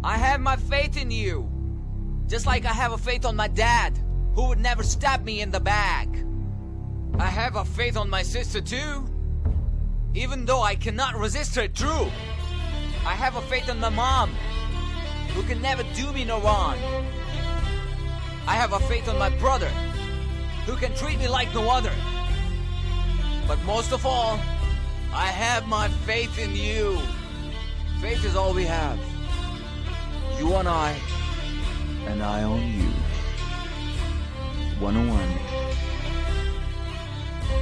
I have my faith in you. Just like I have a faith on my dad, who would never stab me in the back. I have a faith on my sister too. Even though I cannot resist her true. I have a faith on my mom, who can never do me no wrong. I have a faith on my brother, who can treat me like no other. But most of all, I have my faith in you. Faith is all we have. You on I, and I on you. 101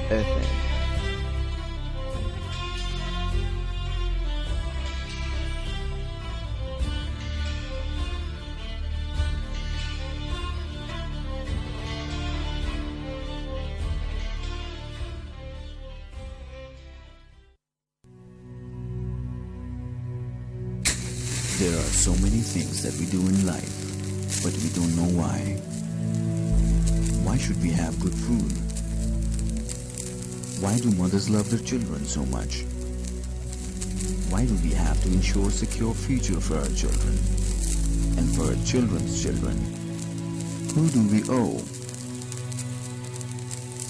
FM. There are so many things that we do in life, but we don't know why. Why should we have good food? Why do mothers love their children so much? Why do we have to ensure a secure future for our children and for our children's children? Who do we owe?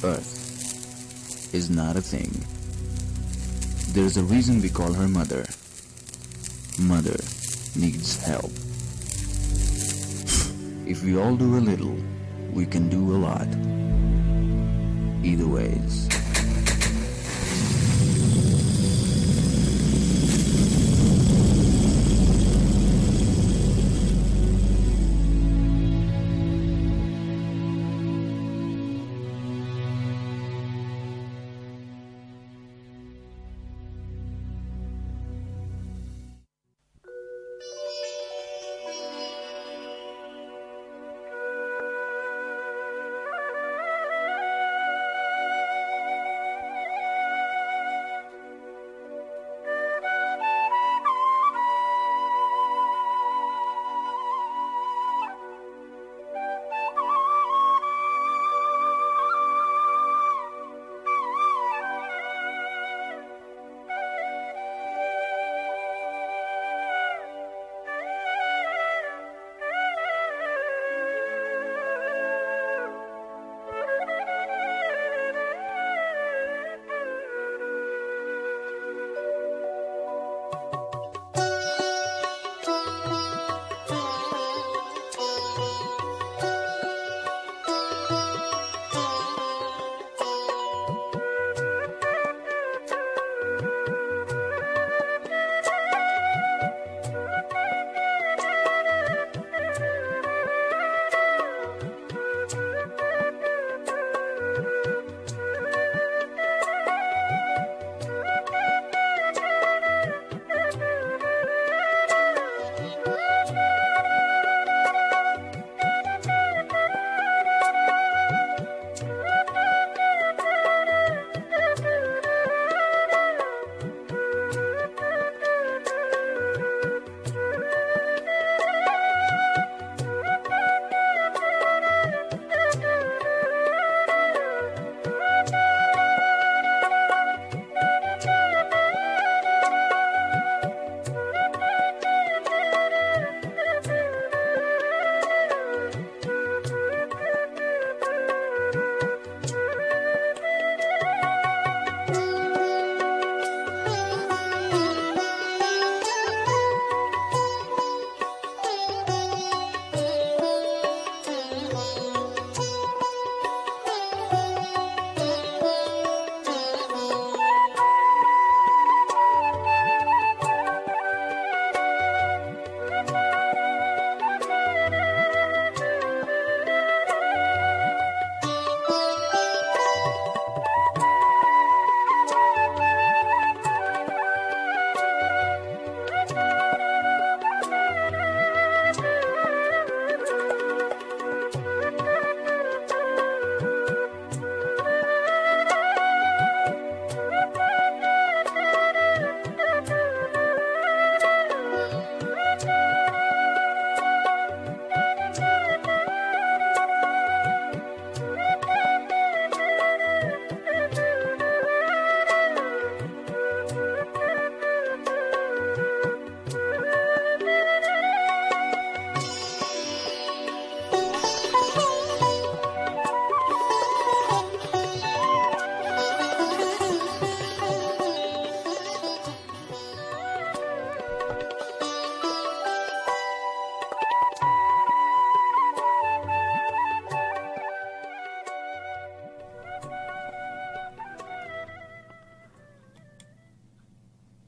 Earth is not a thing. There's a reason we call her mother. Mother needs help. If we all do a little, we can do a lot. Either ways.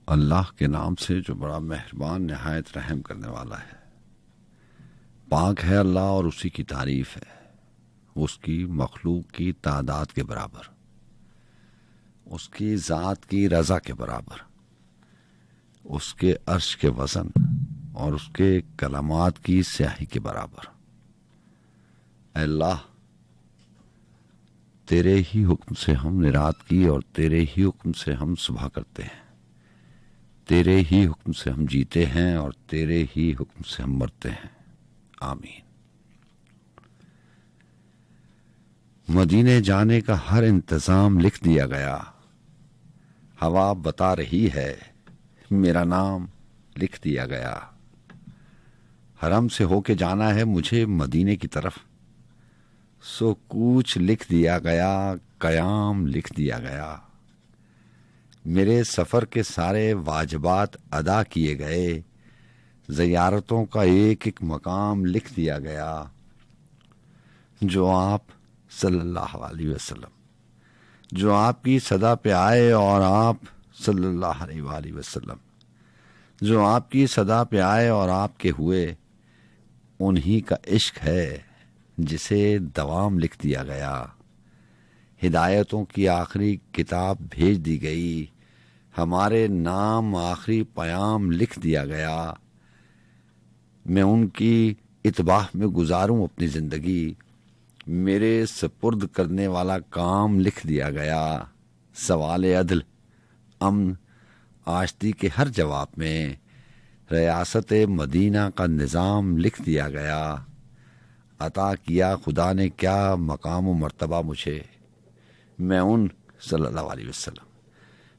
अल्लाह के नाम से जो बड़ा मेहरबान निहायत रहम करने वाला है। पाक है अल्लाह और उसी की तारीफ है, उसकी मखलूक की तादाद के बराबर, उसकी ज़ात की रज़ा के बराबर, उसके अर्श के वज़न और उसके कलामात की स्याही के बराबर। अल्लाह, तेरे ही हुक्म से हम निरात की और तेरे ही हुक्म से हम सुबह करते हैं, तेरे ही हुक्म से हम जीते हैं और तेरे ही हुक्म से हम मरते हैं। आमीन। मदीने जाने का हर इंतजाम लिख दिया गया, हवा बता रही है मेरा नाम लिख दिया गया। हरम से होके जाना है मुझे मदीने की तरफ, सो कूच लिख दिया गया, कयाम लिख दिया गया। मेरे सफर के सारे वाजिबात अदा किए गए, ज़ियारतों का एक एक मकाम लिख दिया गया। जो आप सल्लल्लाहु अलैहि वसल्लम, जो आपकी सदा पे आए और आप सल्लल्लाहु अलैहि वसल्लम, जो आपकी सदा पे आए और आपके हुए, उन्हीं का इश्क है जिसे दवाम लिख दिया गया। हिदायतों की आखिरी किताब भेज दी गई, हमारे नाम आखिरी पयाम लिख दिया गया। मैं उनकी इत्बाह में गुजारूं अपनी जिंदगी, मेरे सपुर्द करने वाला काम लिख दिया गया। सवाल अदल, अमन, आश्ती के हर जवाब में रियासत मदीना का निज़ाम लिख दिया गया। अता किया खुदा ने क्या मकाम व मर्तबा मुझे, मैं उन सल्लल्लाहु अलैहि वसल्लम,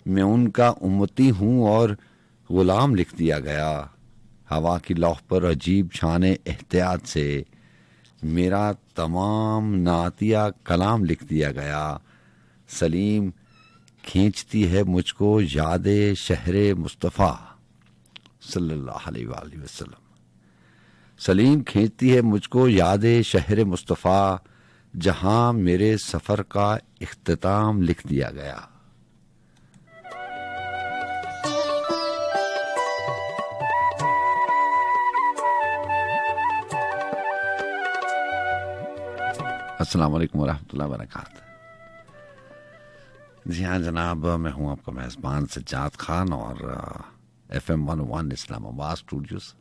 मैं उनका उम्मती हूँ और गुलाम लिख दिया गया। हवा की लौह पर अजीब शाने एहतियात से मेरा तमाम नातिया कलाम लिख दिया गया। सलीम खींचती है मुझको यादे शहरे मुस्तफ़ा सल्लल्लाहु अलैहि वसल्लम, सलीम खींचती है मुझको यादे शहरे मुस्तफ़ा, जहां मेरे सफर का इख्तिताम लिख दिया गया। अस्सलाम वालेकुम वरहमतुल्लाहि वबरकातुहू। जी हाँ जनाब, मैं हूँ आपका मेज़बान सज्जाद खान और FM 101 इस्लामाबाद स्टूडियोज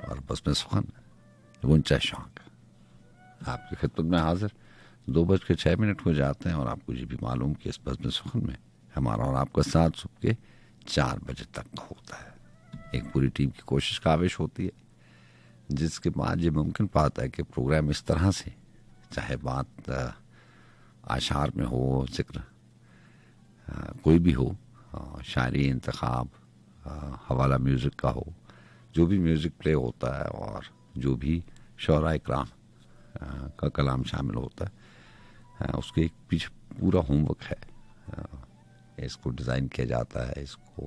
और बस में सुखन गुंचा शौक आपकी खिदमत में हाजिर। 2:06 हो जाते हैं और आपको ये भी मालूम कि इस बस में सुखन में हमारा और आपका साथ सुबह के 4 बजे तक होता है। एक पूरी टीम की कोशिश काविश होती है, जिसके बाद ये मुमकिन पाता है कि प्रोग्राम इस तरह से, चाहे बात आशार में हो, जिक्र कोई भी हो, शायरी, इंतखाब, हवाला म्यूज़िक का हो, जो भी म्यूज़िक प्ले होता है और जो भी शौरा इकराम का कलाम शामिल होता है, उसके एक पीछे पूरा होमवर्क है। इसको डिज़ाइन किया जाता है, इसको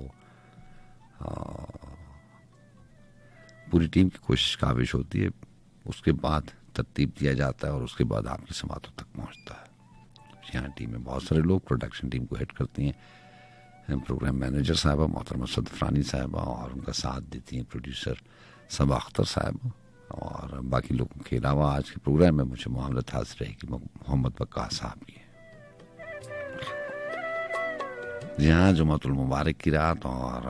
पूरी टीम की कोशिश काविश होती है, उसके बाद तरतीब दिया जाता है और उसके बाद आपकी समातों तक पहुंचता है। यहाँ टीम में बहुत सारे लोग प्रोडक्शन टीम को हेड करती हैं, प्रोग्राम मैनेजर साहबा मोहतरमा सदफरानी साहबा, और उनका साथ देती हैं प्रोड्यूसर सबा अख्तर साहबा, और बाकी लोगों के अलावा आज के प्रोग्राम में मुझे मामलत हाजिर रहेगी मोहम्मद बक्का साहब की। जी हाँ, जुमातुल मुबारक की रात और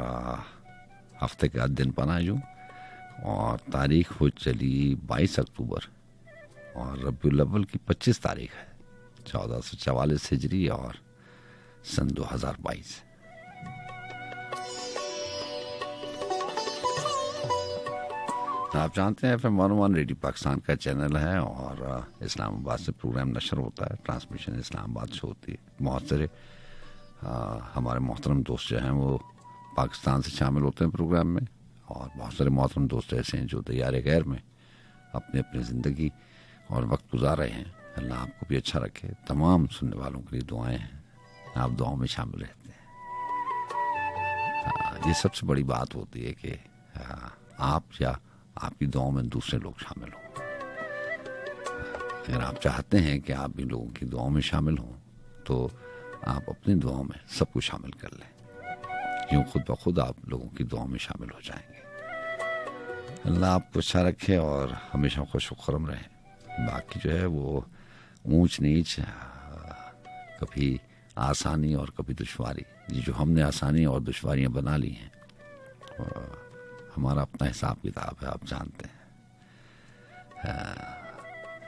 हफ्ते का दिन पना यूँ, और तारीख हो चली 22 अक्टूबर और रबीउल अव्वल की 25 तारीख है, 1444 हिजरी और सन 2022। आप जानते हैं FM 101 रेडियो पाकिस्तान का चैनल है और इस्लामाबाद से प्रोग्राम नशर होता है, ट्रांसमिशन इस्लामाबाद से होती है। बहुत सारे हमारे मोहतरम दोस्त जो हैं वो पाकिस्तान से शामिल होते हैं प्रोग्राम में, और बहुत सारे मोहतरम दोस्त ऐसे हैं जो तैयार गैर में अपनी अपनी ज़िंदगी और वक्त गुजार रहे हैं। अल्लाह आपको भी अच्छा रखे। तमाम सुनने वालों के लिए दुआएं हैं, आप दुआओं में शामिल रहते हैं। ये सबसे बड़ी बात होती है कि आप या आपकी दुआओं में दूसरे लोग शामिल हों। अगर आप चाहते हैं कि आप भी लोगों की दुआओं में शामिल हों, तो आप अपनी दुआओं में सबको शामिल कर लें, यूं खुद ब खुद आप लोगों की दुआओं में शामिल हो जाएंगे। अल्लाह आपको अच्छा रखे और हमेशा खुश खुर्रम रहे। बाकी जो है वो ऊंच नीच, कभी आसानी और कभी दुश्वारी, ये जो हमने आसानी और दुश्वारियां बना ली हैं, हमारा अपना हिसाब किताब है, आप जानते हैं।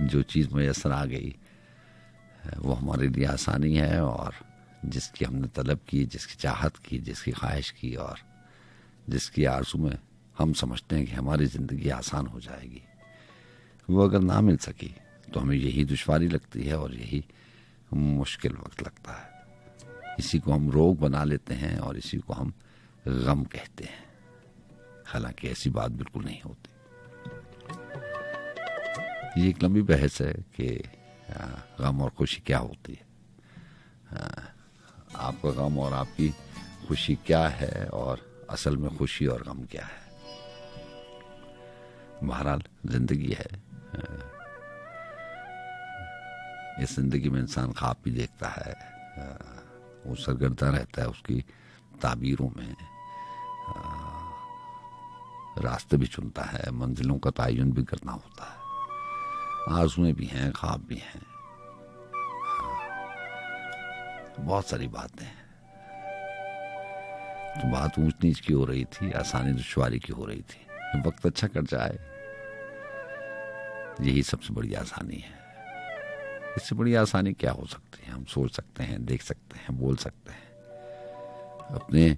जो चीज़ मैसर आ गई वो हमारे लिए आसानी है, और जिसकी हमने तलब की, जिसकी चाहत की, जिसकी ख्वाहिश की और जिसकी आरज़ू में हम समझते हैं कि हमारी ज़िंदगी आसान हो जाएगी, वो अगर ना मिल सकी तो हमें यही दुश्वारी लगती है और यही मुश्किल वक्त लगता है। इसी को हम रोग बना लेते हैं और इसी को हम गम कहते हैं, हालांकि ऐसी बात बिल्कुल नहीं होती। ये एक लंबी बहस है कि गम और खुशी क्या होती है, आपका गम और आपकी खुशी क्या है, और असल में खुशी और गम क्या है। बहरहाल जिंदगी है, इस जिंदगी में इंसान ख्वाब भी देखता है, वो सरगर्दा रहता है उसकी ताबीरों में, रास्ते भी चुनता है, मंजिलों का तयन भी करना होता है, आरज़ुएं भी हैं, ख्वाब भी हैं, बहुत सारी बातें हैं। तो बात ऊंच नीच की हो रही थी, आसानी दुश्वारी की हो रही थी। वक्त अच्छा कट जाए, यही सबसे बड़ी आसानी है। इससे बड़ी आसानी क्या हो सकती है? हम सोच सकते हैं, देख सकते हैं, बोल सकते हैं, अपने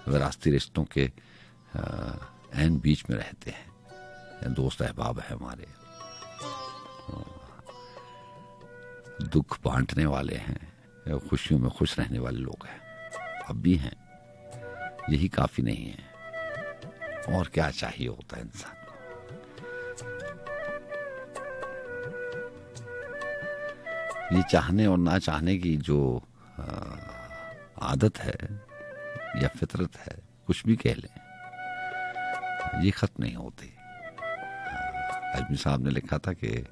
विरासती रिश्तों के ऐन बीच में रहते हैं, दोस्त अहबाब है हमारे, दुख बांटने वाले हैं, खुशियों में खुश रहने वाले लोग हैं, अब भी हैं। यही काफी नहीं है, और क्या चाहिए होता है इंसान को। ये चाहने और ना चाहने की जो आदत है या फितरत है, कुछ भी कह लें, ये खत्म नहीं होती। आजमी साहब ने लिखा था कि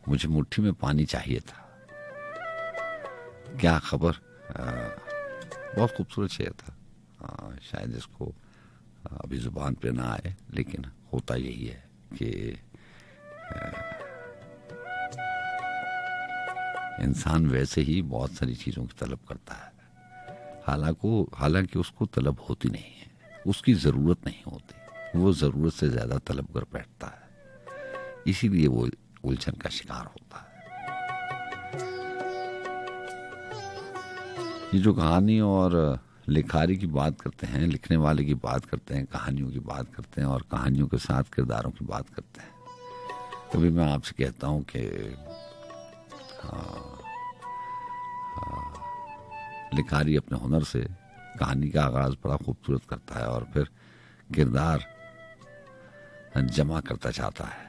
मुझे मुट्ठी में पानी चाहिए था, क्या खबर। बहुत खूबसूरत शेर था, शायद इसको अभी जुबान पे ना आए, लेकिन होता यही है कि इंसान वैसे ही बहुत सारी चीजों की तलब करता है, हालांकि उसको तलब होती नहीं है, उसकी जरूरत नहीं होती, वो जरूरत से ज्यादा तलब कर बैठता है, इसीलिए वो उलझन का शिकार होता है। ये जो कहानी और लिखारी की बात करते हैं, लिखने वाले की बात करते हैं, कहानियों की बात करते हैं और कहानियों के साथ किरदारों की बात करते हैं, कभी मैं आपसे कहता हूं कि लिखारी अपने हुनर से कहानी का आगाज बड़ा खूबसूरत करता है और फिर किरदार जमा करता जाता है।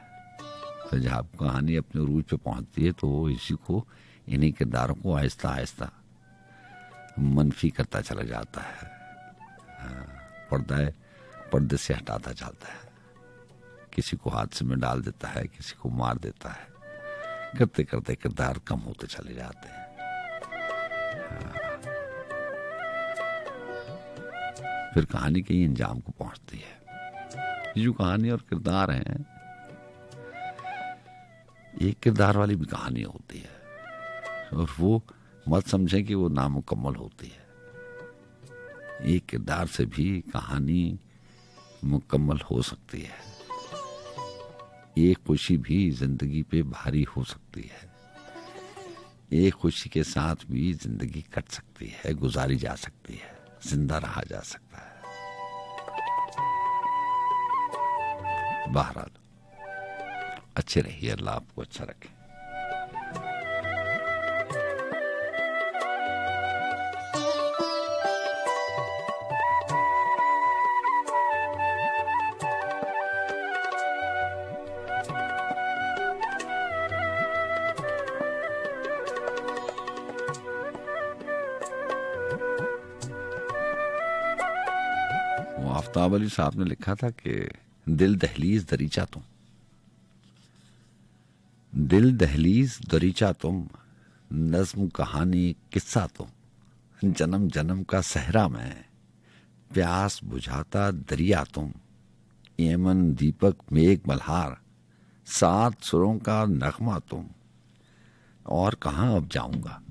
तो जब कहानी अपने रूज पे पहुंचती है तो वो इसी को, इन्हीं किरदारों को आहिस्ता आहिस्ता मनफी करता चला जाता है, पर्दे से हटाता चलता है, किसी को हादसे में डाल देता है, किसी को मार देता है, करते करते किरदार कम होते चले जाते हैं। फिर कहानी के अंजाम को पहुंचती है। ये जो कहानी और किरदार हैं, एक किरदार वाली भी कहानी होती है, और वो मत समझें कि वो नामुकम्मल होती है। एक किरदार से भी कहानी मुकम्मल हो सकती है। एक खुशी भी जिंदगी पे भारी हो सकती है, एक खुशी के साथ भी जिंदगी कट सकती है, गुजारी जा सकती है, जिंदा रहा जा सकता है। बहरहाल अच्छे रहिए, अल्लाह आपको अच्छा रखे। आफ्ताब अली साहब ने लिखा था कि दिल दहलीज दरीचा तुम, दिल दहलीज दरीचा तुम, नज्म कहानी किस्सा तुम, जन्म जन्म का सहरा मैं, प्यास बुझाता दरिया तुम, यमन दीपक मेघ मल्हार, 7 सुरों का नगमा तुम। और कहाँ अब जाऊंगा,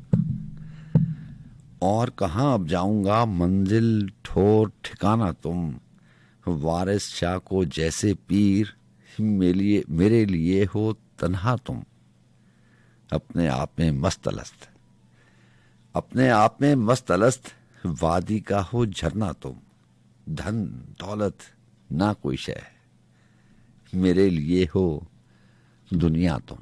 और कहाँ अब जाऊंगा, मंजिल ठोर ठिकाना तुम, वारिस शाह को जैसे पीर, मेरे लिए हो तन्हा तुम। अपने आप में मस्त अलस्त, अपने आप में मस्त अलस्त, वादी का हो झरना तुम, धन दौलत ना कोई शय, मेरे लिए हो दुनिया तुम।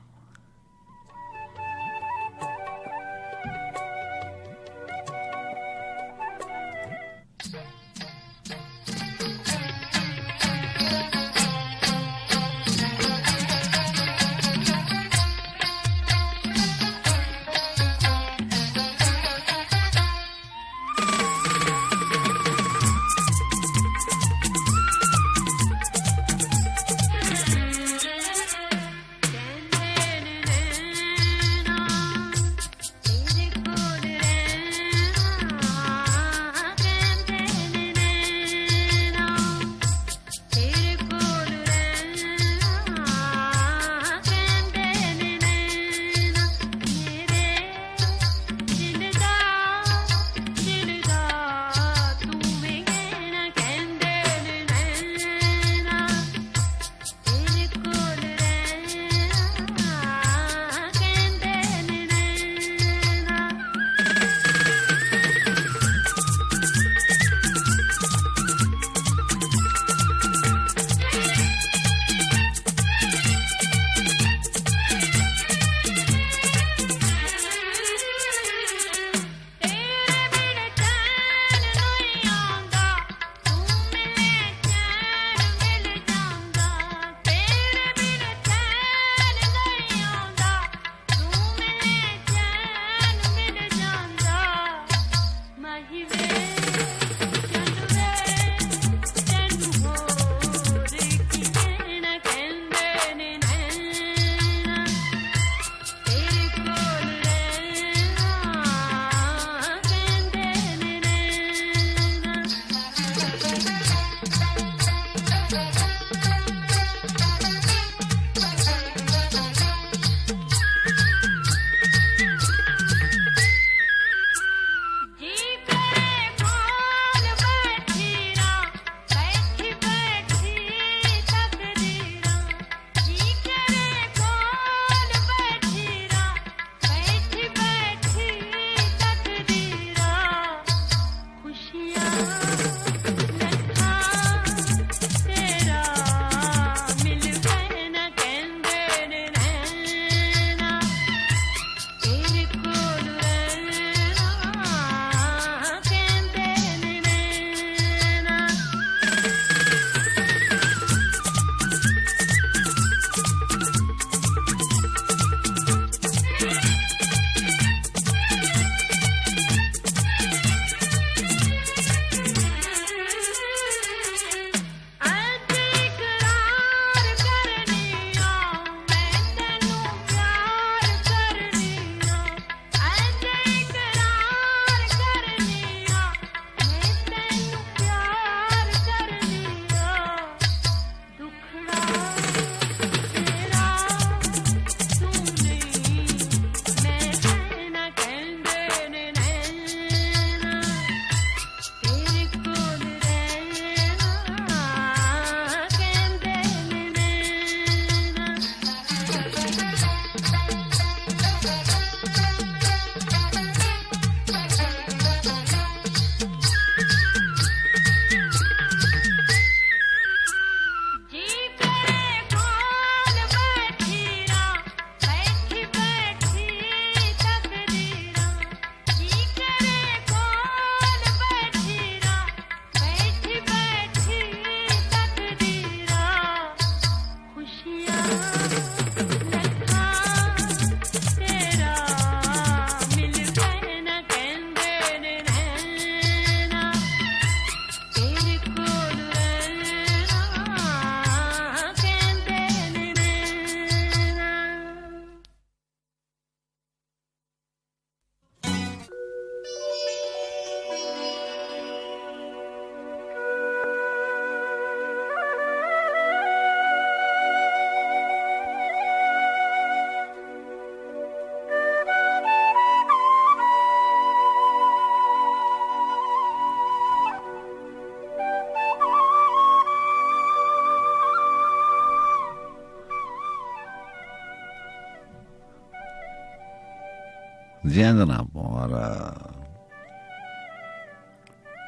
जी हाँ जनाब। और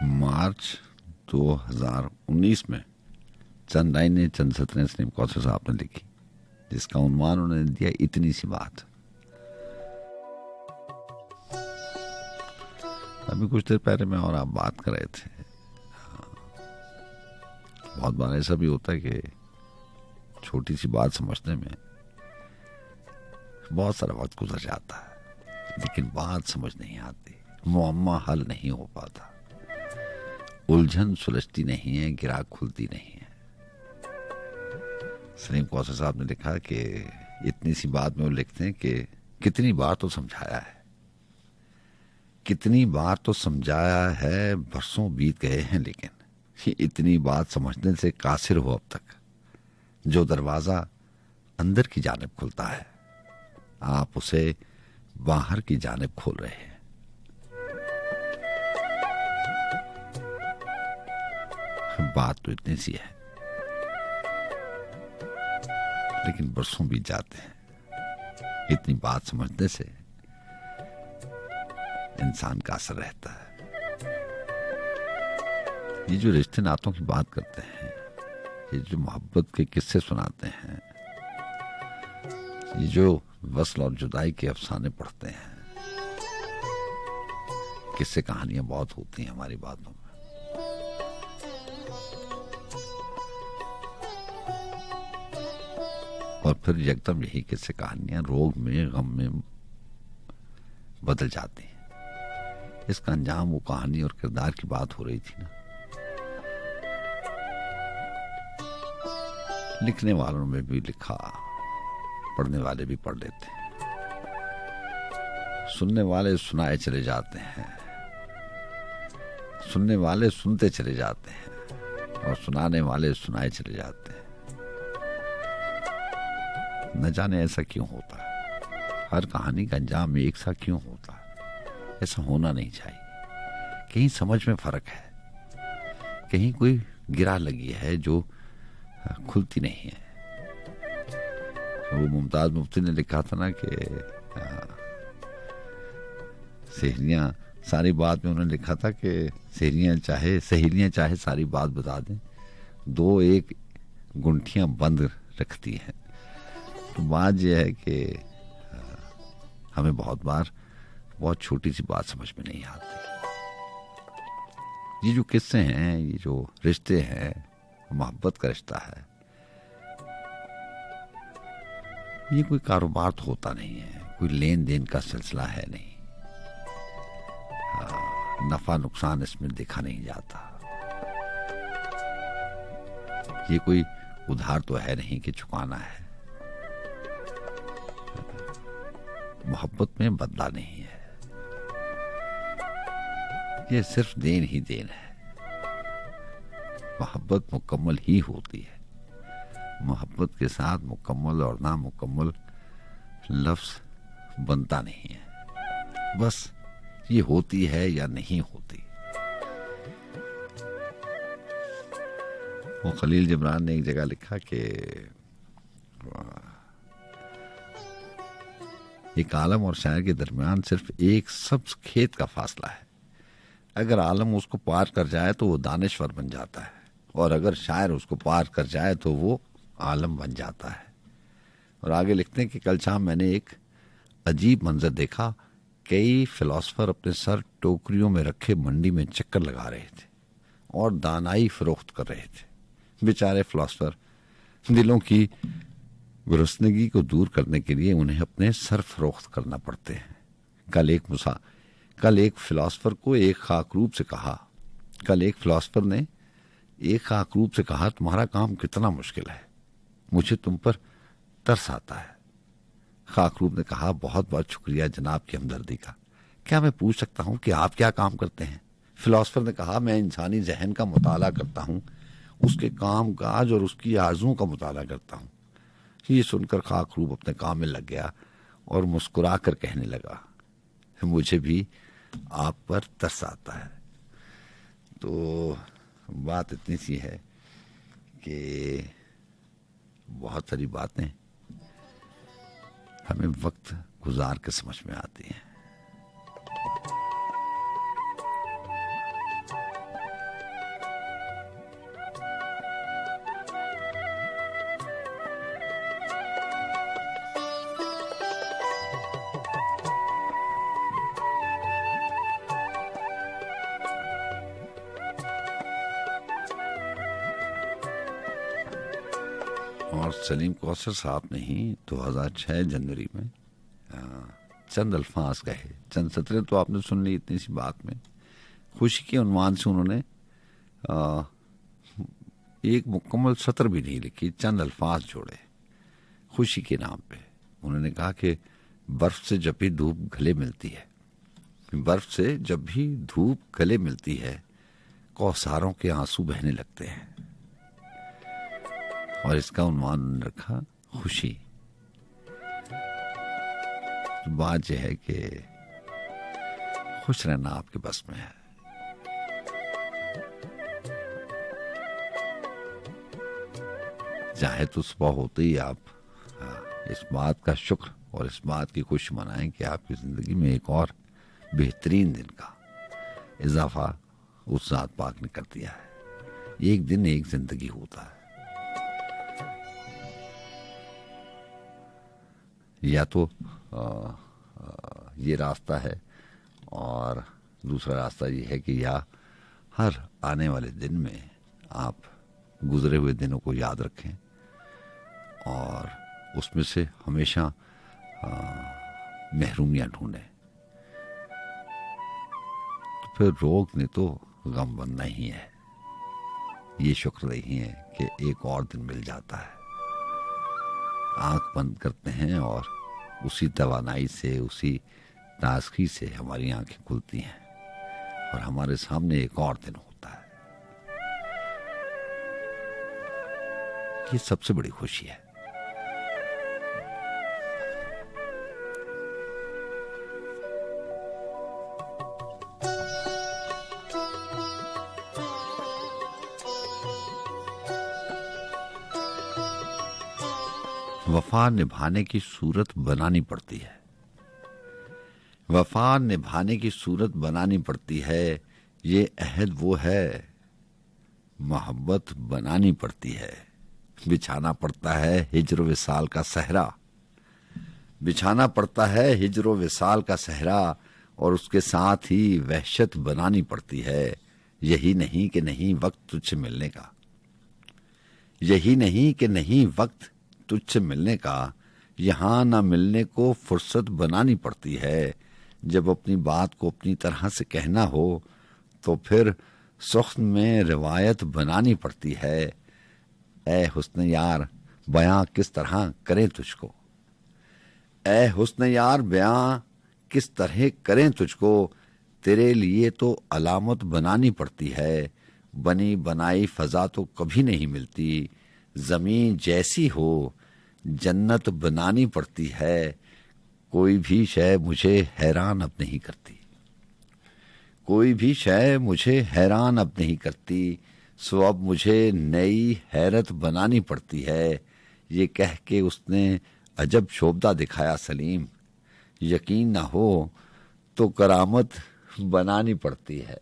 मार्च 2019 में चंदाई ने चंद सत्रह स्नेम कौशल साहब ने लिखी, जिसका उन्वान उन्होंने दिया इतनी सी बात। अभी कुछ देर पहले मैं और आप बात कर रहे थे, बहुत बार ऐसा भी होता है कि छोटी सी बात समझने में बहुत सारा वक्त गुजर जाता है, लेकिन बात समझ नहीं आती, मुअम्मा हल नहीं हो पाता, उलझन सुलझती नहीं है, गिराक खुलती नहीं है। सलीम कौसर साहब ने लिखा कि इतनी सी बात में वो लिखते हैं कि कितनी बार तो समझाया है, कितनी बार तो समझाया है, बरसों बीत गए हैं, लेकिन ये इतनी बात समझने से कासिर हो अब तक। जो दरवाजा अंदर की जानिब खुलता है, आप उसे बाहर की जानिब खोल रहे हैं। बात तो इतनी सी है, लेकिन बरसों बीत जाते हैं। इतनी बात समझने से इंसान का असर रहता है। ये जो रिश्ते नातों की बात करते हैं, ये जो मोहब्बत के किस्से सुनाते हैं, ये जो वस्ल और जुदाई के अफसाने पढ़ते हैं, किस्से कहानियां बहुत होती हैं हमारी बातों में। और फिर एकदम यही किस्से कहानियां रोग में, गम में बदल जाती हैं। इसका अंजाम वो कहानी और किरदार की बात हो रही थी ना। लिखने वालों में भी लिखा, पढ़ने वाले भी पढ़ लेते हैं, सुनने वाले सुनाए चले जाते हैं, सुनने वाले सुनते चले जाते हैं, और सुनाने वाले सुनाए चले जाते हैं। न जाने ऐसा क्यों होता है, हर कहानी का अंजाम एक सा क्यों होता है। ऐसा होना नहीं चाहिए। कहीं समझ में फर्क है, कहीं कोई गिरा लगी है जो खुलती नहीं है। वो मुमताज मुफ्ती ने लिखा था ना कि सहेलियां सारी बात में, उन्होंने लिखा था कि सहेलियां चाहे सारी बात बता दें, दो एक गुंठियां बंद रखती हैं। तो बात यह है कि हमें बहुत बार बहुत छोटी सी बात समझ में नहीं आती। ये जो किस्से हैं, ये जो रिश्ते हैं, मोहब्बत का रिश्ता है, ये कोई कारोबार तो होता नहीं है, कोई लेन देन का सिलसिला है नहीं। नफा नुकसान इसमें देखा नहीं जाता। ये कोई उधार तो है नहीं कि चुकाना है। मोहब्बत में बदला नहीं है, ये सिर्फ देन ही देन है। मोहब्बत मुकम्मल ही होती है। मोहब्बत के साथ मुकम्मल और नामुकम्मल लफ्ज बनता नहीं है, बस ये होती है या नहीं होती। वो खलील जिब्रान ने एक जगह लिखा कि एक आलम और शायर के दरमियान सिर्फ एक सब्ज खेत का फासला है। अगर आलम उसको पार कर जाए तो वो दानिश्वर बन जाता है, और अगर शायर उसको पार कर जाए तो वो आलम बन जाता है। और आगे लिखते हैं कि कल शाम मैंने एक अजीब मंजर देखा। कई फिलोसफर अपने सर टोकरियों में रखे मंडी में चक्कर लगा रहे थे और दानाई फरोख्त कर रहे थे। बेचारे फिलोसफर, दिलों की गुरसनगी को दूर करने के लिए उन्हें अपने सर फरोख्त करना पड़ते हैं। कल एक फिलोसफर को एक खाकरूब ने एक खाकरूब से कहा, तुम्हारा काम कितना मुश्किल है, मुझे तुम पर तरस आता है। खाकरूब ने कहा, बहुत बहुत शुक्रिया जनाब की हमदर्दी का, क्या मैं पूछ सकता हूं कि आप क्या काम करते हैं? फिलोसफर ने कहा, मैं इंसानी जहन का मुताला करता हूं, उसके काम काज और उसकी आरज़ुओं का मुताला करता हूं। ये सुनकर खाकरूब अपने काम में लग गया और मुस्कुरा कर कहने लगा, मुझे भी आप पर तरस आता है। तो बात इतनी सी है कि बहुत सारी बातें हमें वक्त गुजार के समझ में आती हैं। और सलीम कौसर साहब ने ही 2006 जनवरी में चंद अल्फाज कहे, चंद सतरें तो आपने सुन ली इतनी सी बात में। खुशी के उन्वान से उन्होंने एक मुकम्मल सत्र भी नहीं लिखी, चंद अल्फाज जोड़े खुशी के नाम पे। उन्होंने कहा कि बर्फ से जब भी धूप गले मिलती है, बर्फ से जब भी धूप गले मिलती है, कौसारों के आंसू बहने लगते हैं। और इसका उन्वान रखा खुशी। बात यह है कि खुश रहना आपके बस में है। चाहे तो सुबह होते ही आप इस बात का शुक्र और इस बात की खुशी मनाएं कि आपकी जिंदगी में एक और बेहतरीन दिन का इजाफा उस जात पाक ने कर दिया है। एक दिन एक जिंदगी होता है। या तो ये रास्ता है और दूसरा रास्ता ये है कि या हर आने वाले दिन में आप गुजरे हुए दिनों को याद रखें और उसमें से हमेशा महरूमियां ढूंढें। तो फिर रोग ने तो गम बनना ही है। ये शुक्र नहीं है कि एक और दिन मिल जाता है। आंख बंद करते हैं और उसी तवानाई से, उसी ताजगी से हमारी आंखें खुलती हैं और हमारे सामने एक और दिन होता है। ये सबसे बड़ी खुशी है। वफा निभाने की सूरत बनानी पड़ती है। वफा निभाने की सूरत बनानी पड़ती है। ये अहद वो है, मोहब्बत बनानी पड़ती है। बिछाना पड़ता है हिज्र विसाल का सहरा, बिछाना पड़ता है हिज्र विसाल का सहरा, और उसके साथ ही वहशत बनानी पड़ती है। यही नहीं कि नहीं वक्त तुझसे मिलने का, यही नहीं कि नहीं वक्त तुझसे मिलने का, यहां ना मिलने को फुर्सत बनानी पड़ती है। जब अपनी बात को अपनी तरह से कहना हो तो फिर सुख्त में रिवायत बनानी पड़ती है। ऐ हुस्न यार बयां किस तरह करें तुझको, ऐ हुस्न यार बयां किस तरह करें तुझको, तेरे लिए तो अलामत बनानी पड़ती है। बनी बनाई फजा तो कभी नहीं मिलती, जमीन जैसी हो जन्नत बनानी पड़ती है। कोई भी शय मुझे हैरान अब नहीं करती, कोई भी शय मुझे हैरान अब नहीं करती, सो अब मुझे नई हैरत बनानी पड़ती है। ये कह के उसने अजब शोभा दिखाया सलीम, यकीन ना हो तो करामत बनानी पड़ती है।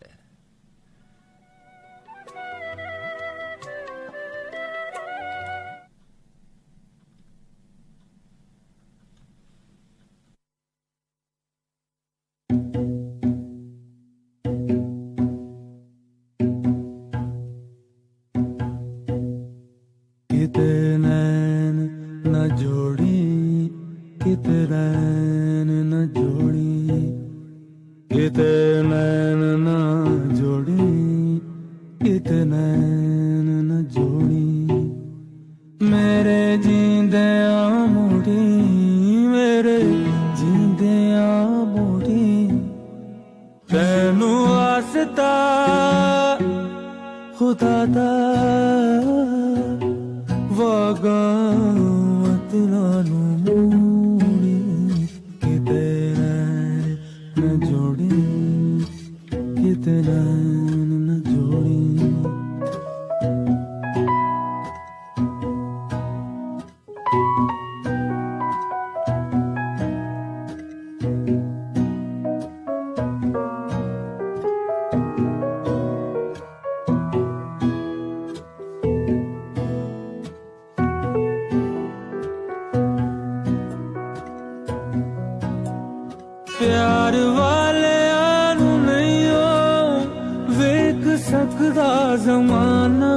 प्यार वाले आनू नहीं हो वेख सकदा जमाना।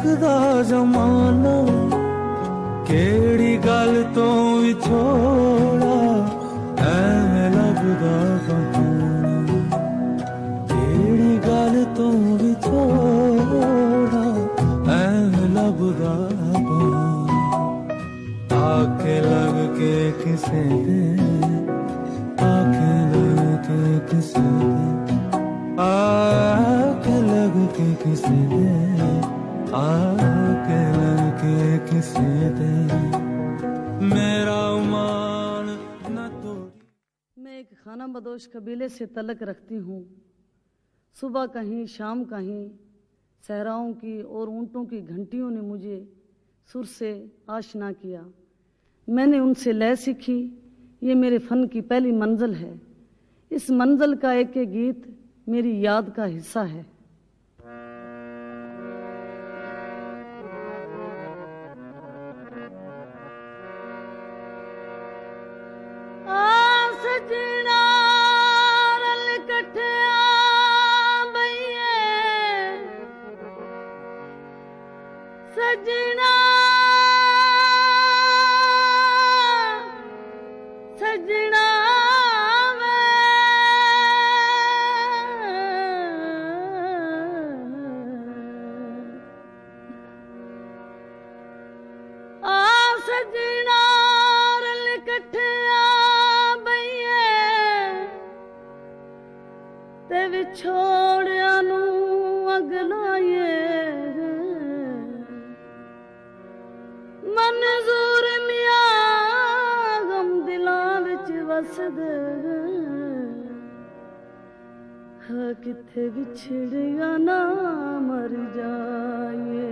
लगदा जमाना केड़ी गल तो विछोड़ा ऐ लगदा बहाना केड़ी गल तो विछोड़ा ऐ लगदा बहाना आके लग के किसे दे आके लग के किसे दे आके लग के किसे दे आके लग के किसे दे मेरा मान न तोड़ी। मैं एक खाना बदोश कबीले से तलक रखती हूँ। सुबह कहीं शाम कहीं सहराओं की और ऊँटों की घंटियों ने मुझे सुर से आशना किया। मैंने उनसे लय सीखी। ये मेरे फ़न की पहली मंजिल है। इस मंजिल का एक एक गीत मेरी याद का हिस्सा है। सजना रल कठिया बइए सजना सजना सजना रल कठिया ते विछोड़िया नू अगलाए मंजूर मिया गम दिलां विच वसदे हा किथे विछड़िया ना मर जाए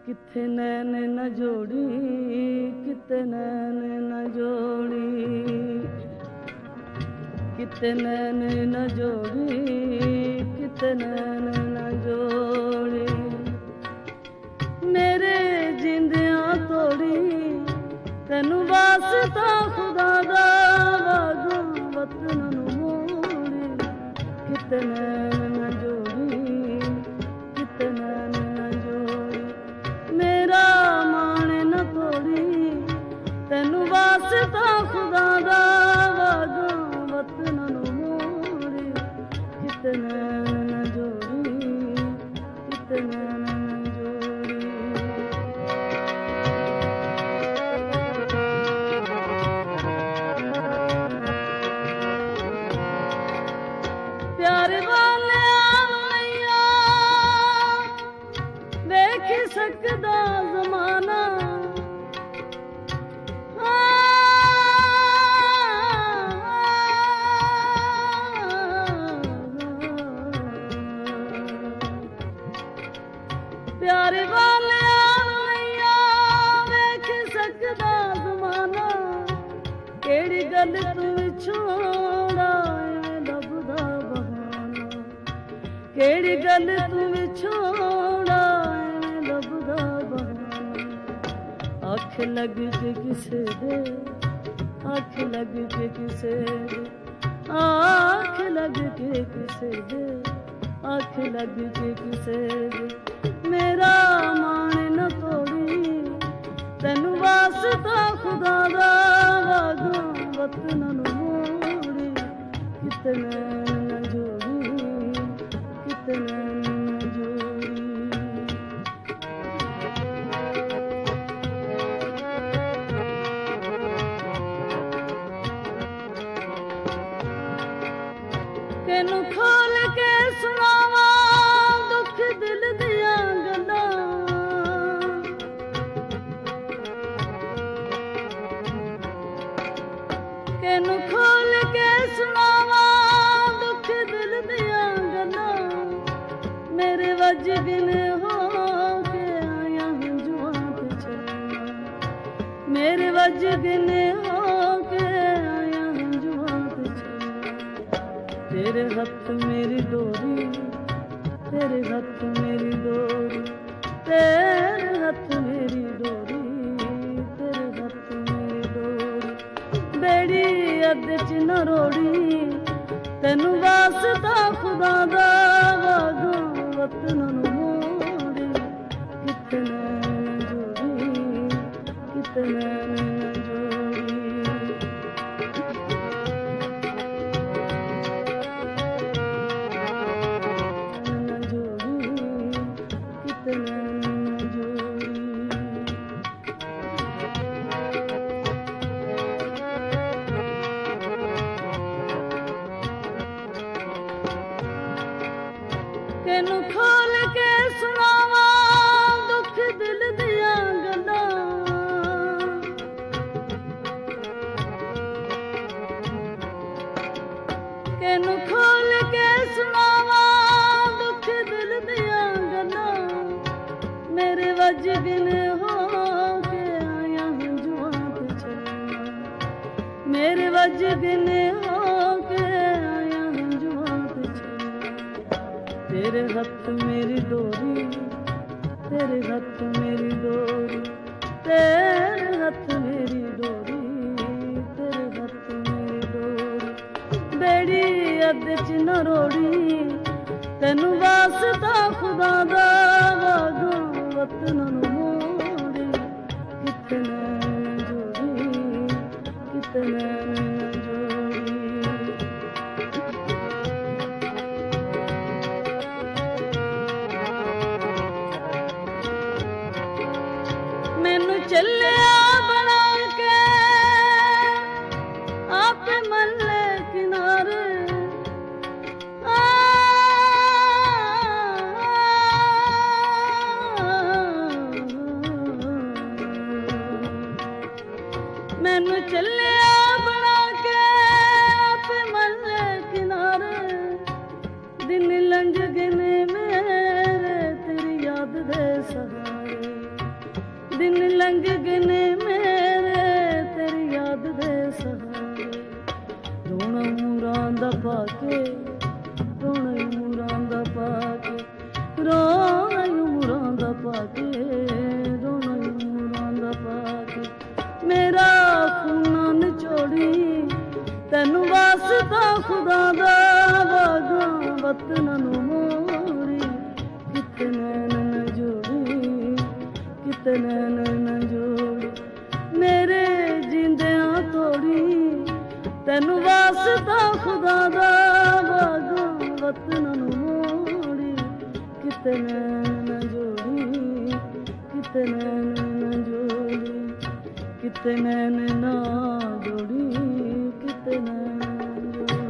किथे नैन न जोड़ी किते नैन न जोड़ी किते नैन न जोड़ी किते नैन न जोड़ी मेरे जिंदियां तोड़ी तेनू वास्ता खुदा दा वादा वतन नू मोड़ी किते नैन न जोड़ी किते नैन न जोड़ी मेरा मान न तोड़ी तेनू वास्ता खुदा दा वादा वतन नू मोड़ी किते नैन न जोड़ी किते नैन न जोड़ी। प्यारे वाले आलैया देख सकदा जमाना प्यारे वाले आलैया देख सकदा जमाना केड़ी गल तू छोड़ा लभदा बहाना केड़ी गल तू छोड़ा लभदा बहाना आँख लग के किसे दे आँख लग के किसे दे आँख लग के किसे दे आँख लग के किसे दे मेरा मान न तोड़ी तेनू वास्ता खुदा दा वादा वतन नू मोड़ी किते नैन न जोड़ी किते नैन न जोड़ी। तेनू खोल के सुनावा दुख दिल दिया गल्लां तेनू खोल के सुनावा दुख दिल दिया गल्लां मेरे वजगिन हो के आया जुआं ते चलना मेरे वजगिन हो के आया जुआं ते चलना तेरे हथ मेरी डोरी तेरे हथ मेरी डोरी तेरे हथ मेरी डोरी तेरे हथ मेरी डोरी बेड़ी अद च न रोड़ी तेनू वास्ता खुदा दा वादा वतन केनू खोल के सुनावा दुख दिल दिया गल्ला केनू खोल के सुनावा दुख दिल दिया गल्ला मेरे वजगिन हो के आया जुआं ते चलना मेरे वजगिन हो के आया जुआं ते चलना तेरे हथ मेरी डोरी तेरे हथ मेरी डोरी तेरे हथ मेरी डोरी तेरे हथ मेरी डोरी बेड़ी अद्ध च न रोड़ी तेनू वास्ता खुदा दा वागा वतन नू मोड़ी कितने जोड़ी कितने जोड़ी मैनू चलिया बना के आप मल्ले किनारे मैनू चलिया बना के आप मल्ले किनारे दिन लंघ गने मेरे तेरी याद दे सहारे दिन लंघ गने मेरे तेरी याद दे सहारे रोना मूरां दा पाके रोना मूरां दा पाके रोना मूरां दा पाके रोना मूरां दा पाके मेरा खूना निचोड़ी तेनू वास्ता खुदा दा वागा वतन नू मोड़ी कितने न जोड़ी कितने न जोड़ी मेरे जिंदियां तोड़ी तेनू वास्ता खुदा दा वागा वतन नू मोड़ी कितने न जोड़ी कितने न जोड़ी कितने ना जोड़ी कितने जोड़ी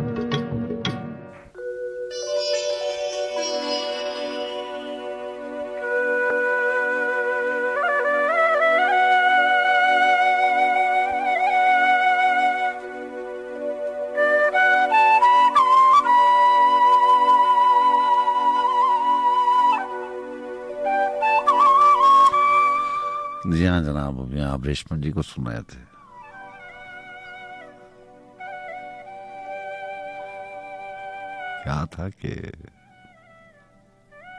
जी हाँ जनाब, अभी आप रेशमन जी को सुन रहे थे। क्या था कि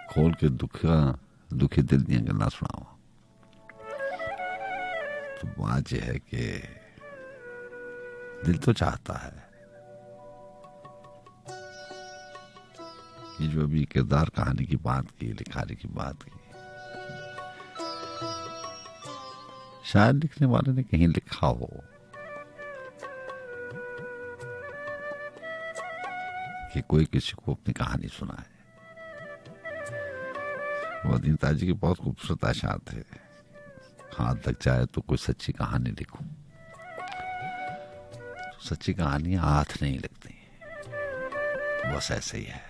खोल के दुखी दिल दियां गल्लां सुनावा। तो बात यह है कि दिल तो चाहता है कि जो अभी किरदार कहानी की बात की, लिखारी की बात की, शायद लिखने वाले ने कहीं लिखा हो कि कोई किसी को अपनी कहानी सुनाए। वो दीनता जी के बहुत खूबसूरत आशात थे, हाथ तक जाए तो कोई सच्ची कहानी लिखूं। तो सच्ची कहानियां हाथ नहीं लगती, बस ऐसे ही है।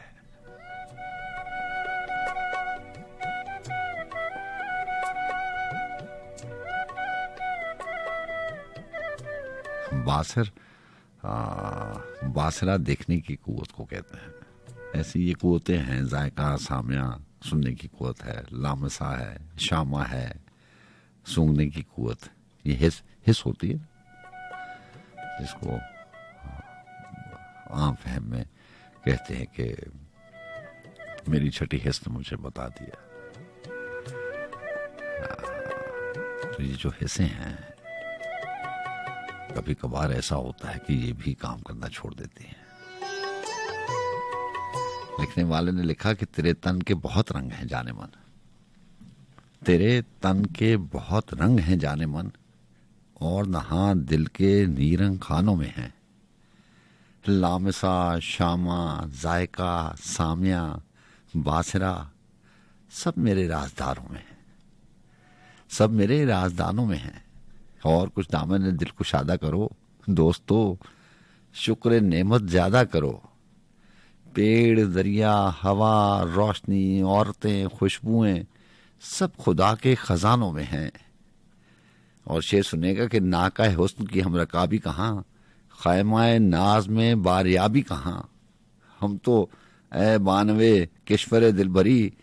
बासरा देखने की कुव्वत को कहते हैं। ऐसी ये कुव्वतें हैं, जायका, सामिया, सुनने की कुव्वत है, लामसा है, शामा है, सूंघने की कुव्वत, ये हिस होती है, जिसको आम फहम में कहते हैं कि मेरी छठी हिस ने मुझे बता दिया। तो ये जो हिस्सें हैं, कभी कभार ऐसा होता है कि ये भी काम करना छोड़ देती हैं। लिखने वाले ने लिखा कि तेरे तन के बहुत रंग हैं जाने मन, तेरे तन के बहुत रंग हैं जाने मन, और नहा दिल के नीरंग खानों में हैं। लामसा, शामा, जायका, सामिया, बासरा, सब मेरे राजदारों में हैं, सब मेरे राजदानों में हैं। और कुछ दामन दिल को शादा करो दोस्तों, शुक्र नेमत ज्यादा करो, पेड़, दरिया, हवा, रोशनी, औरतें, खुशबुएं सब खुदा के खजानों में हैं। और शेर सुनेगा कि नाका हुस्न की हम रकाबी कहाँ, खैमाए नाज में बारियाबी कहाँ। हम तो ए बानवे किश्वर दिलबरी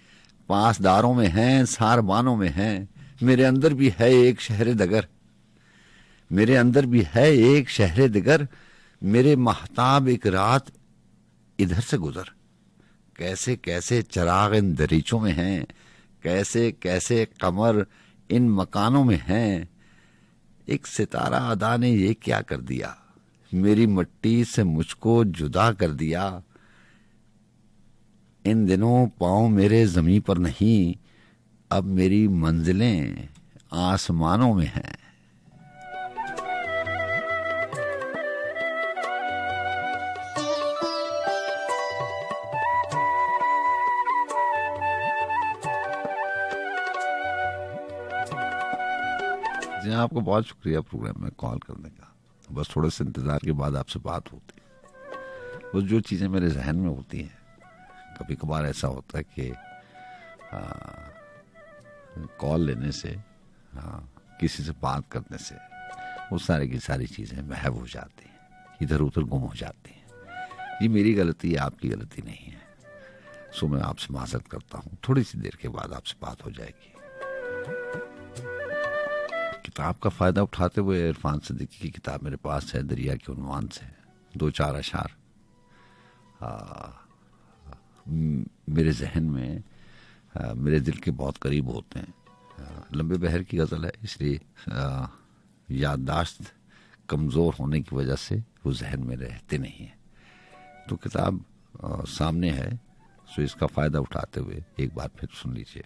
पासदारों में हैं, सारबानों में हैं। मेरे अंदर भी है एक शहर दगर, मेरे अंदर भी है एक शहर दिगर। मेरे महताब एक रात इधर से गुजर। कैसे कैसे चराग इन दरीचों में हैं, कैसे कैसे कमर इन मकानों में हैं। एक सितारा अदा ने ये क्या कर दिया, मेरी मिट्टी से मुझको जुदा कर दिया। इन दिनों पाँव मेरे जमीन पर नहीं, अब मेरी मंजिलें आसमानों में हैं। जी आपको बहुत शुक्रिया प्रोग्राम में कॉल करने का। बस थोड़े से इंतजार के बाद आपसे बात होती है। बस जो चीज़ें मेरे जहन में होती हैं, कभी कभार ऐसा होता है कि कॉल लेने से, किसी से बात करने से वो सारी की सारी चीज़ें महव हो जाती हैं, इधर उधर गुम हो जाती हैं। ये मेरी गलती है, आपकी गलती नहीं है। सो मैं आपसे माजरत करता हूँ। थोड़ी सी देर के बाद आपसे बात हो जाएगी। किताब का फ़ायदा उठाते हुए इरफान सिद्दीकी की किताब मेरे पास है, दरिया के उन्वान से 2-4 अशार मेरे जहन में, मेरे दिल के बहुत करीब होते हैं। लंबे बहर की गज़ल है, इसलिए याददाश्त कमज़ोर होने की वजह से वो जहन में रहते नहीं हैं। तो किताब सामने है, सो इसका फ़ायदा उठाते हुए एक बार फिर सुन लीजिए।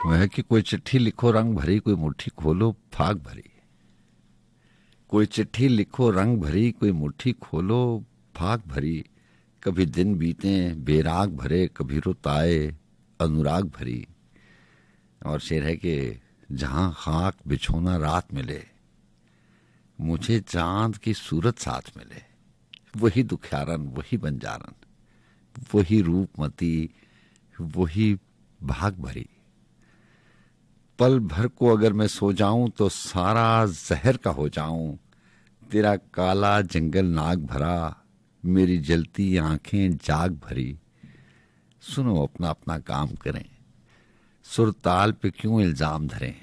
वह कि कोई चिट्ठी लिखो रंग भरी, कोई मुट्ठी खोलो फाग भरी। कोई चिट्ठी लिखो रंग भरी, कोई मुट्ठी खोलो फाग भरी। कभी दिन बीते बेराग भरे, कभी रुत आए अनुराग भरी। और शेर है कि जहां खाक बिछोना रात मिले, मुझे चांद की सूरत साथ मिले। वही दुखियारन, वही बंजारन, वही रूपमती, वही भाग भरी। पल भर को अगर मैं सो जाऊं तो सारा जहर का हो जाऊं। तेरा काला जंगल नाग भरा, मेरी जलती आंखें जाग भरी। सुनो अपना अपना काम करें, सुर ताल पे क्यों इल्जाम धरें।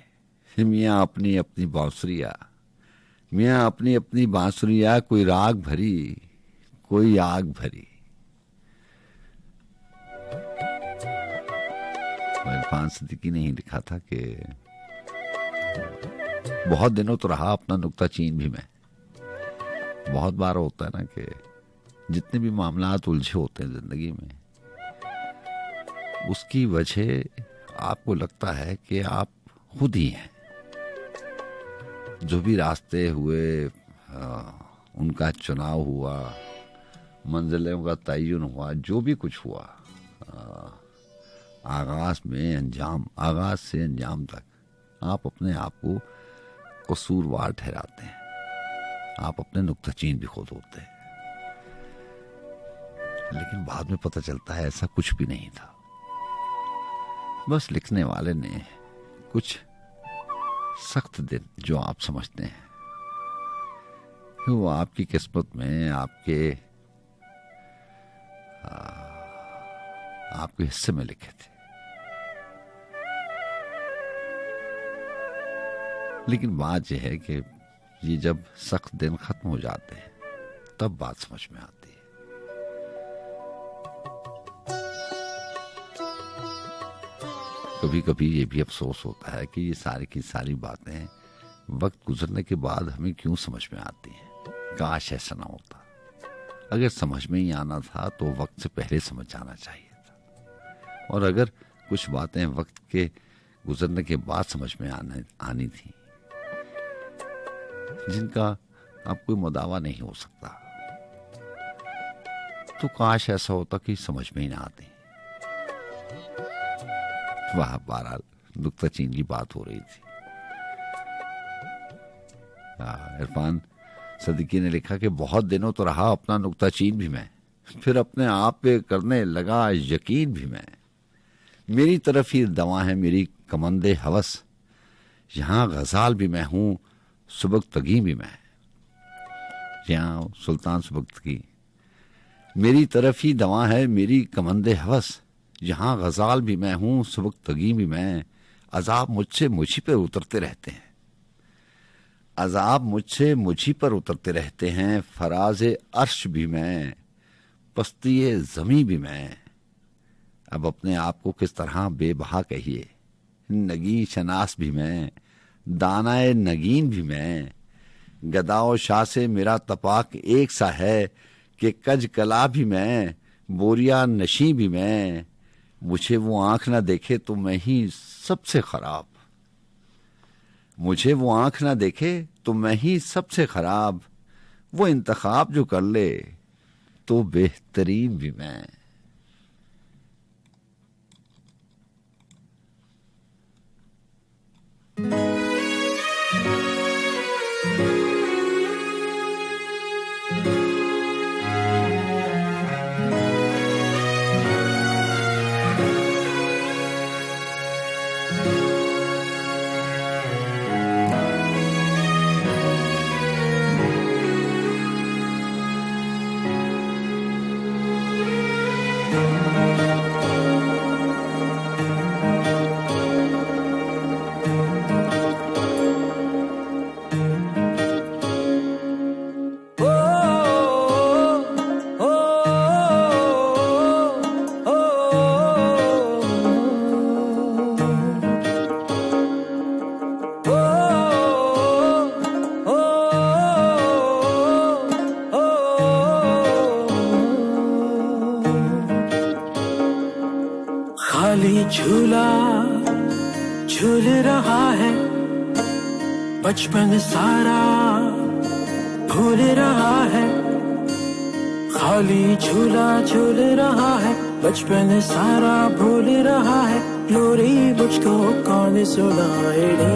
मियाँ अपनी अपनी बांसुरिया, मियाँ अपनी अपनी बांसुरिया। कोई राग भरी, कोई आग भरी। इरफान सिद्दीकी ने ही लिखा था कि बहुत दिनों तो रहा अपना नुक्ता चीन भी मैं। बहुत बार होता है ना कि जितने भी मामलात उलझे होते हैं जिंदगी में, उसकी वजह आपको लगता है कि आप खुद ही हैं। जो भी रास्ते हुए, उनका चुनाव हुआ, मंजिलों का तयन हुआ, जो भी कुछ हुआ, आगाज से अंजाम तक आप अपने आप को कसूरवार ठहराते हैं। आप अपने नुक्ताचीन भी खुद होते हैं। लेकिन बाद में पता चलता है ऐसा कुछ भी नहीं था। बस लिखने वाले ने कुछ सख्त दिन जो आप समझते हैं वो आपकी किस्मत में, आपके हिस्से में लिखे थे। लेकिन बात यह है कि ये जब सख्त दिन खत्म हो जाते हैं तब बात समझ में आती है। कभी कभी ये भी अफसोस होता है कि ये सारी की सारी बातें वक्त गुजरने के बाद हमें क्यों समझ में आती हैं। काश ऐसा ना होता। अगर समझ में ही आना था तो वक्त से पहले समझ जाना चाहिए था, और अगर कुछ बातें वक्त के गुजरने के बाद समझ में आनी थी जिनका अब कोई मुदावा नहीं हो सकता, तो काश ऐसा होता कि समझ में ही ना आती। वह बहरहाल नुक्ताचीन की बात हो रही थी। इरफान सदीकी ने लिखा कि बहुत दिनों तो रहा अपना नुक्ताचीन भी मैं, फिर अपने आप पे करने लगा यकीन भी मैं। मेरी तरफ ही दवा है मेरी कमंदे हवस, यहाँ गजाल भी मैं हूँ सुबकतगी भी मैं। यहाँ सुल्तान सुबकतगी। मेरी तरफ ही दवा है मेरी कमंदे हवस, यहाँ गजाल भी मैं हूँ सुबकतगी भी मैं। अजाब मुझसे मुझी पर उतरते रहते हैं, अजाब मुझसे मुझी पर उतरते रहते हैं। फराज़े अर्श भी मैं, पस्तिये ज़मी भी मैं। अब अपने आप को किस तरह बेबहा कहिए। नगी शनास भी मैं, दानाए नगीन भी मैं। गदाओ शाह से मेरा तपाक एक सा है कि कज कला भी मैं, बोरिया नशी भी मैं। मुझे वो आंख ना देखे तो मैं ही सबसे खराब, मुझे वो आंख ना देखे तो मैं ही सबसे खराब। वो इंतखाब जो कर ले तो बेहतरीन भी मैं। खाली झूला झूल रहा है, बचपन सारा भूल रहा है। खाली झूला झूल रहा है, बचपन सारा भूल रहा है। लोरी मुझको कौन सुनाएगी।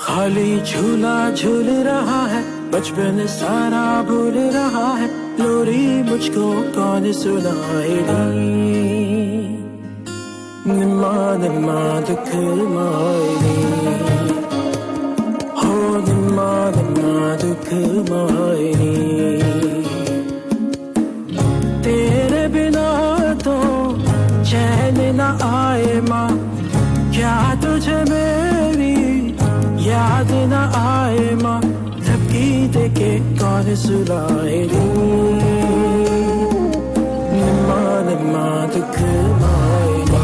खाली झूला झूल रहा है, बचपन सारा भूल रहा है। लोरी मुझको कौन सुनाएगी। निम्मा निम्मा दुख माएगी, हो निम्मा निम्मा दुख माएगी। तेरे बिना तो चैन न आए माँ, क्या तुझे मेरी याद न आए माँ। धमकी देके कौन सुनाएगी। निम्मा निम्मा दुख माएगी,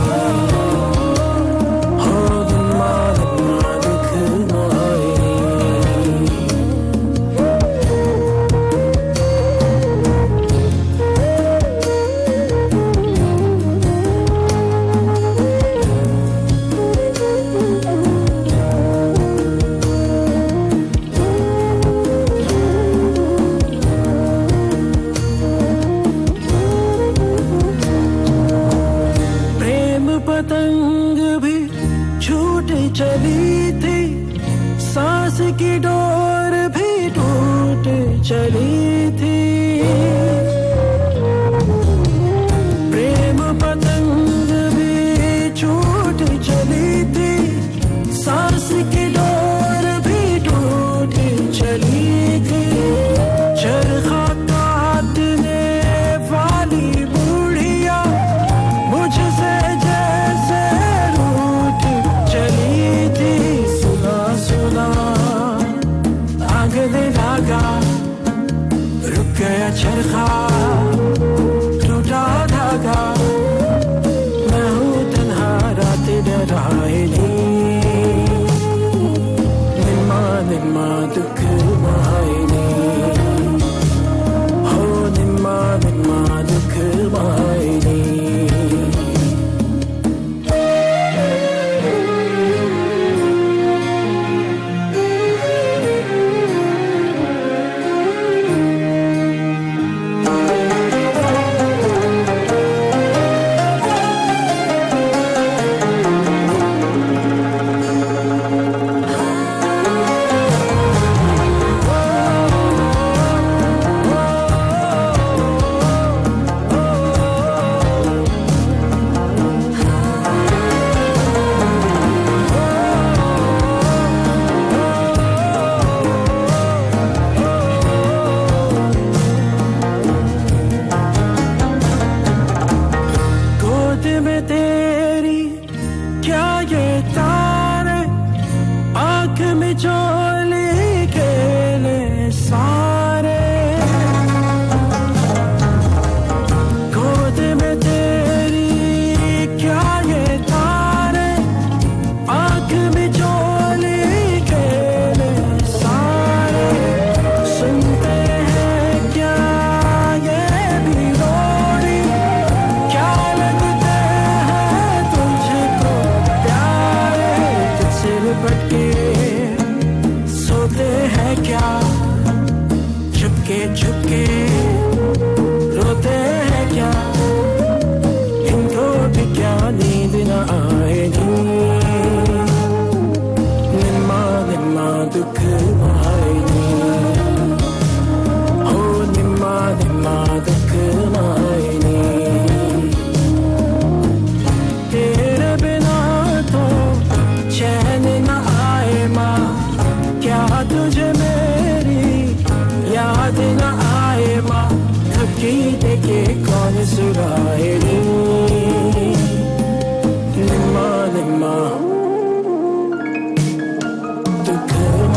हो निम्मा निम्मा दुख माएगी। पतंग भी छूट चली थी, सांस की डोर भी टूट चली थी। प्रेम पतंग भी छूट चली थी, सांस की डोर भी टूट चली थी। चरखा काटने वाली बूढ़िया मुझसे जैसे में तेरी क्या ये तारे, आँख में चोली खेले सारे, गोद में तेरी क्या ये तारे, आँख में चोली खेले सारे, सुनते हैं क्या ये भी रोड़ी, क्या लगते हैं तुझको प्यारे, तुझसे लिपट के सोते हैं क्या, चुपके चुपके रोते हैं क्या, इनको भी क्या नींद न आएगी, निम्मा निम्मा दुख आएगी, हो निम्मा निम्मा दुख आएगी, तेरे बिना तो चैन न आए माँ, क्या तुझे मेरी याद न आए माँ, थकी देखे कौन सुराएगी, निम्मा निम्मा दुख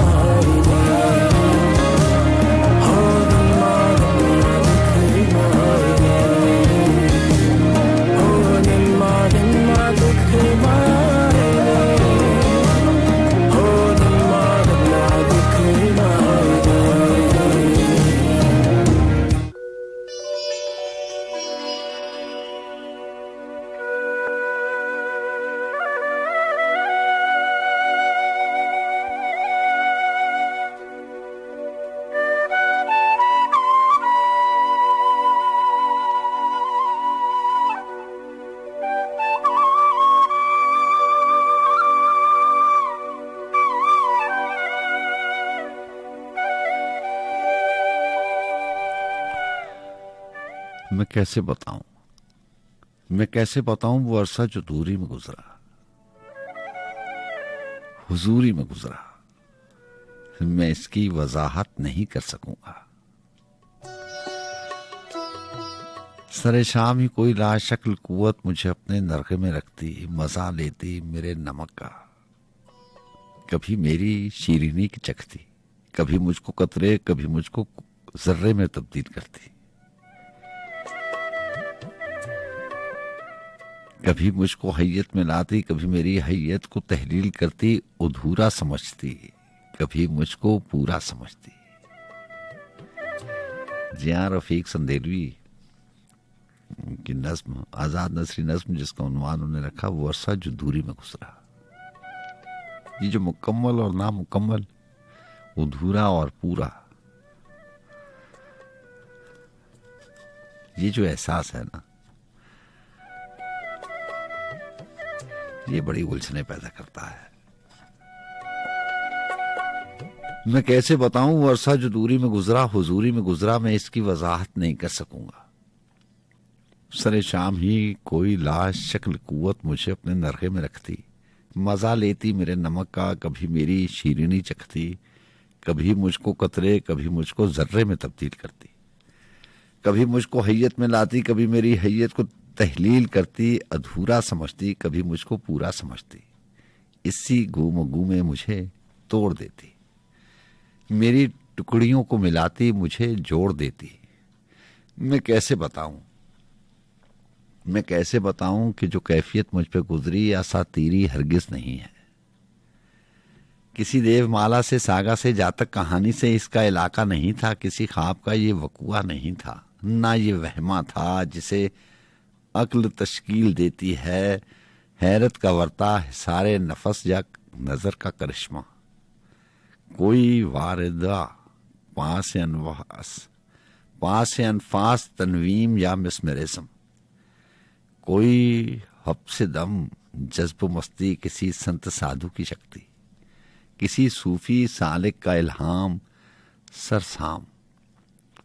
आएगी, हो निम्मा निम्मा दुख आएगी, हो निम्मा निम्मा दुख आएगी, हो निम्मा निम्मा दुख आएगी। मैं कैसे बताऊं वो अरसा जो दूरी में गुजरा, हुजूरी में गुजरा, मैं इसकी वजाहत नहीं कर सकूंगा। सरे शाम ही कोई लाशक्ल कुव्वत मुझे अपने नरखे में रखती, मजा लेती मेरे नमक का, कभी मेरी शीरीनी की चखती, कभी मुझको कतरे, कभी मुझको जर्रे में तब्दील करती, कभी मुझको हैयत में लाती, कभी मेरी हैयत को तहलील करती, अधूरा समझती, कभी मुझको पूरा समझती। जिया रफीक संदेलवी की नज्म, आजाद नसरी नज्म, जिसका उन्वान उन्होंने रखा वो अरसा जो दूरी में गुजरा। ये जो मुकम्मल और नामुकम्मल, अधूरा और पूरा, ये जो एहसास है ना, ये बड़ी उलझने पैदा करता है। मैं कैसे बताऊं वो अरसा जो दूरी में गुजरा, हुजूरी में गुजरा, मैं इसकी वजाहत नहीं कर सकूंगा। सरे शाम ही कोई लाश शक्ल कुव्वत मुझे अपने नरखे में रखती, मजा लेती मेरे नमक का, कभी मेरी शीरीनी चखती, कभी मुझको कतरे, कभी मुझको जर्रे में तब्दील करती, कभी मुझको हैयत में लाती, कभी मेरी हैयत को तहलील करती, अधूरा समझती, कभी मुझको पूरा समझती, इसी गूम में मुझे तोड़ देती, मेरी टुकड़ियों को मिलाती, मुझे जोड़ देती। मैं कैसे बताऊं कि जो कैफियत मुझ पे गुजरी असातीरी हरगिज नहीं है। किसी देवमाला से सागा से जातक कहानी से इसका इलाका नहीं था, किसी ख्वाब का ये वकुआ नहीं था, ना ये वहमा था जिसे अक्ल तश्कील देती है, हैरत का वर्ता सारे नफस या नजर का करिश्मा। कोई वारिदा पास अनफास तनवीम या मिस्मरिज्म, कोई हब्से दम जज्ब मस्ती, किसी संत साधु की शक्ति, किसी सूफी सालिक का इल्हाम सरसाम,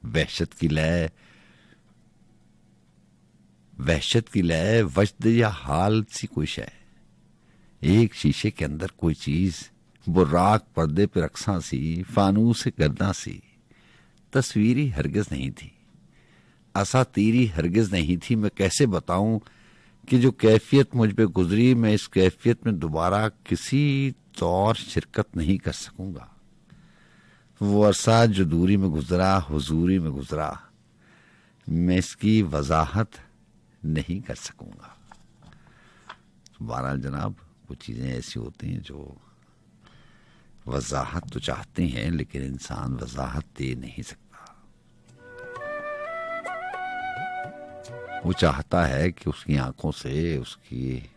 वहशत की लय वजद या हाल सी कोई शय, एक शीशे के अंदर कोई चीज, बुर्राक पर्दे पे रक्सा सी, फानूस से गर्दा सी, तस्वीरी हरगिज नहीं थी, असातीरी हरगिज नहीं थी। मैं कैसे बताऊं कि जो कैफियत मुझ पे गुजरी, मैं इस कैफियत में दोबारा किसी तौर शिरकत नहीं कर सकूंगा। वो अरसा जो दूरी में गुजरा, हुजूरी में गुजरा, मैं इसकी वजाहत नहीं कर सकूंगा। बहरहाल जनाब, कुछ चीजें ऐसी होती हैं जो वजाहत तो चाहते हैं, लेकिन इंसान वजाहत दे नहीं सकता। वो चाहता है कि उसकी आंखों से, उसकी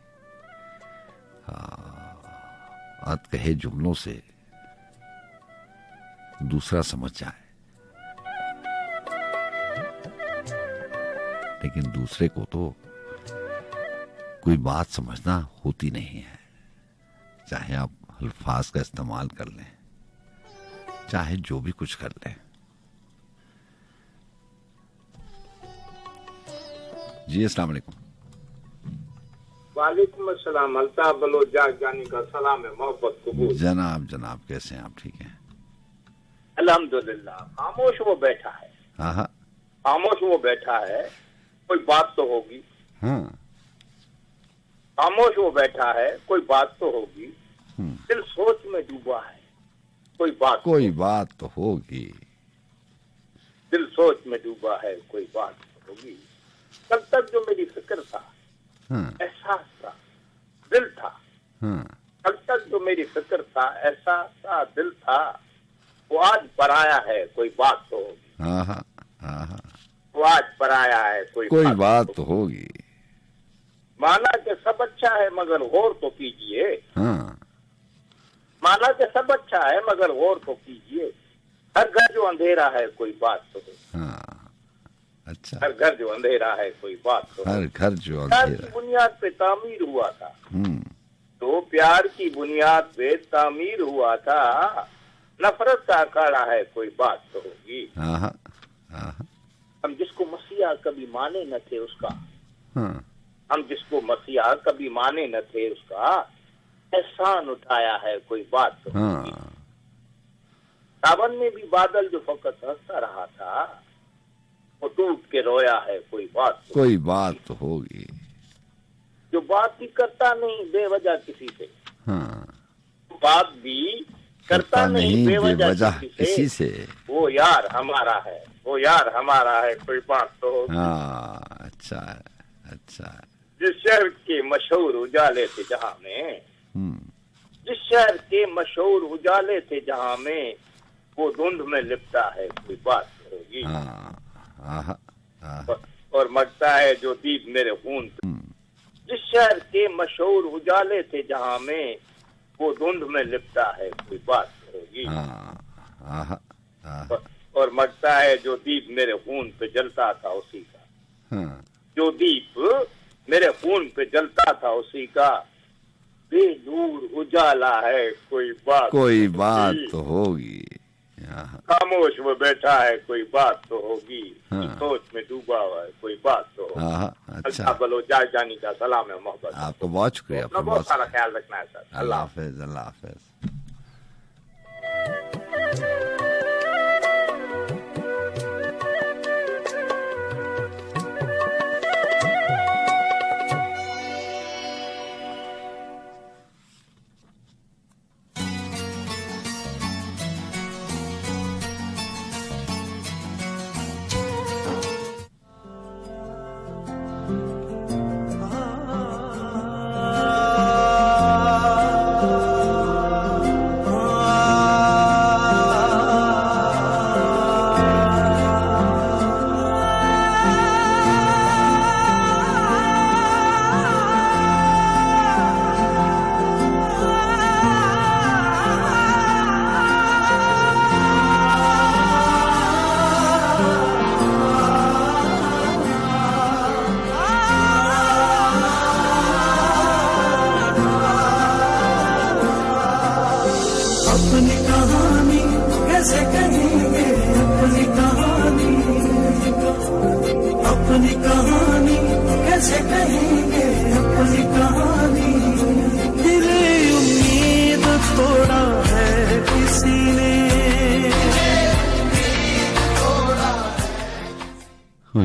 कहे जुमलों से दूसरा समझ जाए, लेकिन दूसरे को तो कोई बात समझना होती नहीं है। चाहे आप अल्फाज का इस्तेमाल कर लें, चाहे जो भी कुछ कर लें। जी अस्सलाम वालेकुम। वालेकुम अस्सलाम। अल्ताफ बलोच जानी का सलाम है, मोहब्बत कबूल। जनाब कैसे हैं आप? ठीक हैं अल्हम्दुलिल्लाह। खामोश वो बैठा है। हाँ, खामोश वो बैठा है, कोई बात तो होगी। हाँ, खामोश वो बैठा है, कोई बात तो होगी। दिल सोच में डूबा है, कोई बात तो होगी। दिल सोच में डूबा है, कोई बात तो होगी। कल तक जो मेरी फिक्र था, एहसास था, दिल था। कल तक जो मेरी फिक्र था, एहसास था, दिल था, वो आज पराया है, कोई बात तो होगी। वो आज पराया है, कोई बात तो होगी। माना कि सब अच्छा है मगर गौर तो कीजिए। माना कि सब अच्छा है मगर गौर तो कीजिए। हर घर जो अंधेरा है, कोई बात तो होगी। अच्छा, हर घर जो अंधेरा है, कोई बात तो हर घर जो प्यार की बुनियाद पे तामीर हुआ था। तो प्यार की बुनियाद पे तामीर हुआ था। नफरत का अखाड़ा है, कोई बात तो होगी। हम जिसको मसीहा कभी माने न थे उसका, हम जिसको मसीहा कभी माने न थे उसका एहसान उठाया है, कोई बात तो होगी। सावन में भी बादल जो फकत हंसता रहा था, वो टूट के रोया है, कोई बात तो होगी। जो बात भी करता नहीं बेवजह किसी से, बात भी करता नहीं बेवजह किसी से, वो यार हमारा है, वो यार हमारा है, कोई बात तो होगी। अच्छा। जिस शहर के मशहूर उजाले थे जहां में, जिस शहर के मशहूर उजाले थे जहां में, वो धुंध में लिपटा है, कोई बात तो होगी। और मरता है जो दीप मेरे खून पे। जिस शहर के मशहूर उजाले थे जहां में, वो धुंध में लिपटा है, कोई बात तो होगी। और मरता है जो दीप मेरे खून पे जलता था उसी का, जो दीप मेरे खून पे जलता था उसी का बेनूर उजाला है, कोई बात तो होगी। खामोश वो बैठा है, कोई बात तो होगी। सोच में डूबा हुआ है, कोई बात तो होगी। अच्छा, बलोच जानी का सलाम है, मोहब्बत। आपको बहुत शुक्रिया। बहुत सारा ख्याल रखना है सर। अल्लाह हाफिज। अल्लाह हाफिज।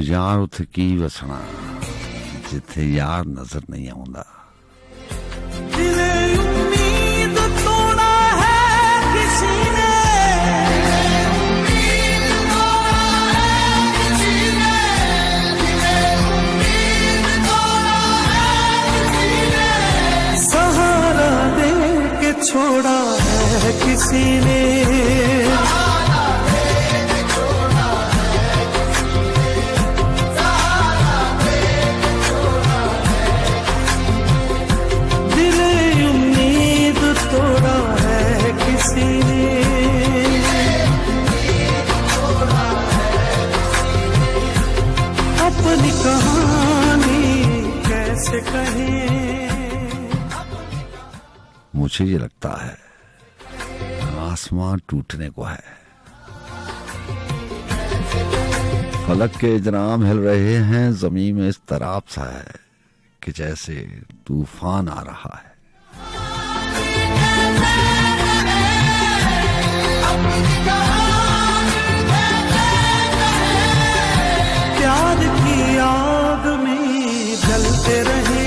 यार उथ की वसना जिथे यार नजर नहीं आਉਂਦਾ। दिले उम्मीद तोड़ा है किसी ने, सहारा दे के छोड़ा है किसी ने, दिले उम्मीद तोड़ा है किसी ने, अपनी कहानी कैसे कहें। मुझे ये लगता है आसमान टूटने को है, फलक के इजराम हिल रहे हैं, जमीन में इस तराब सा है कि जैसे तूफान आ रहा है। प्यार की आग में जलते रहे,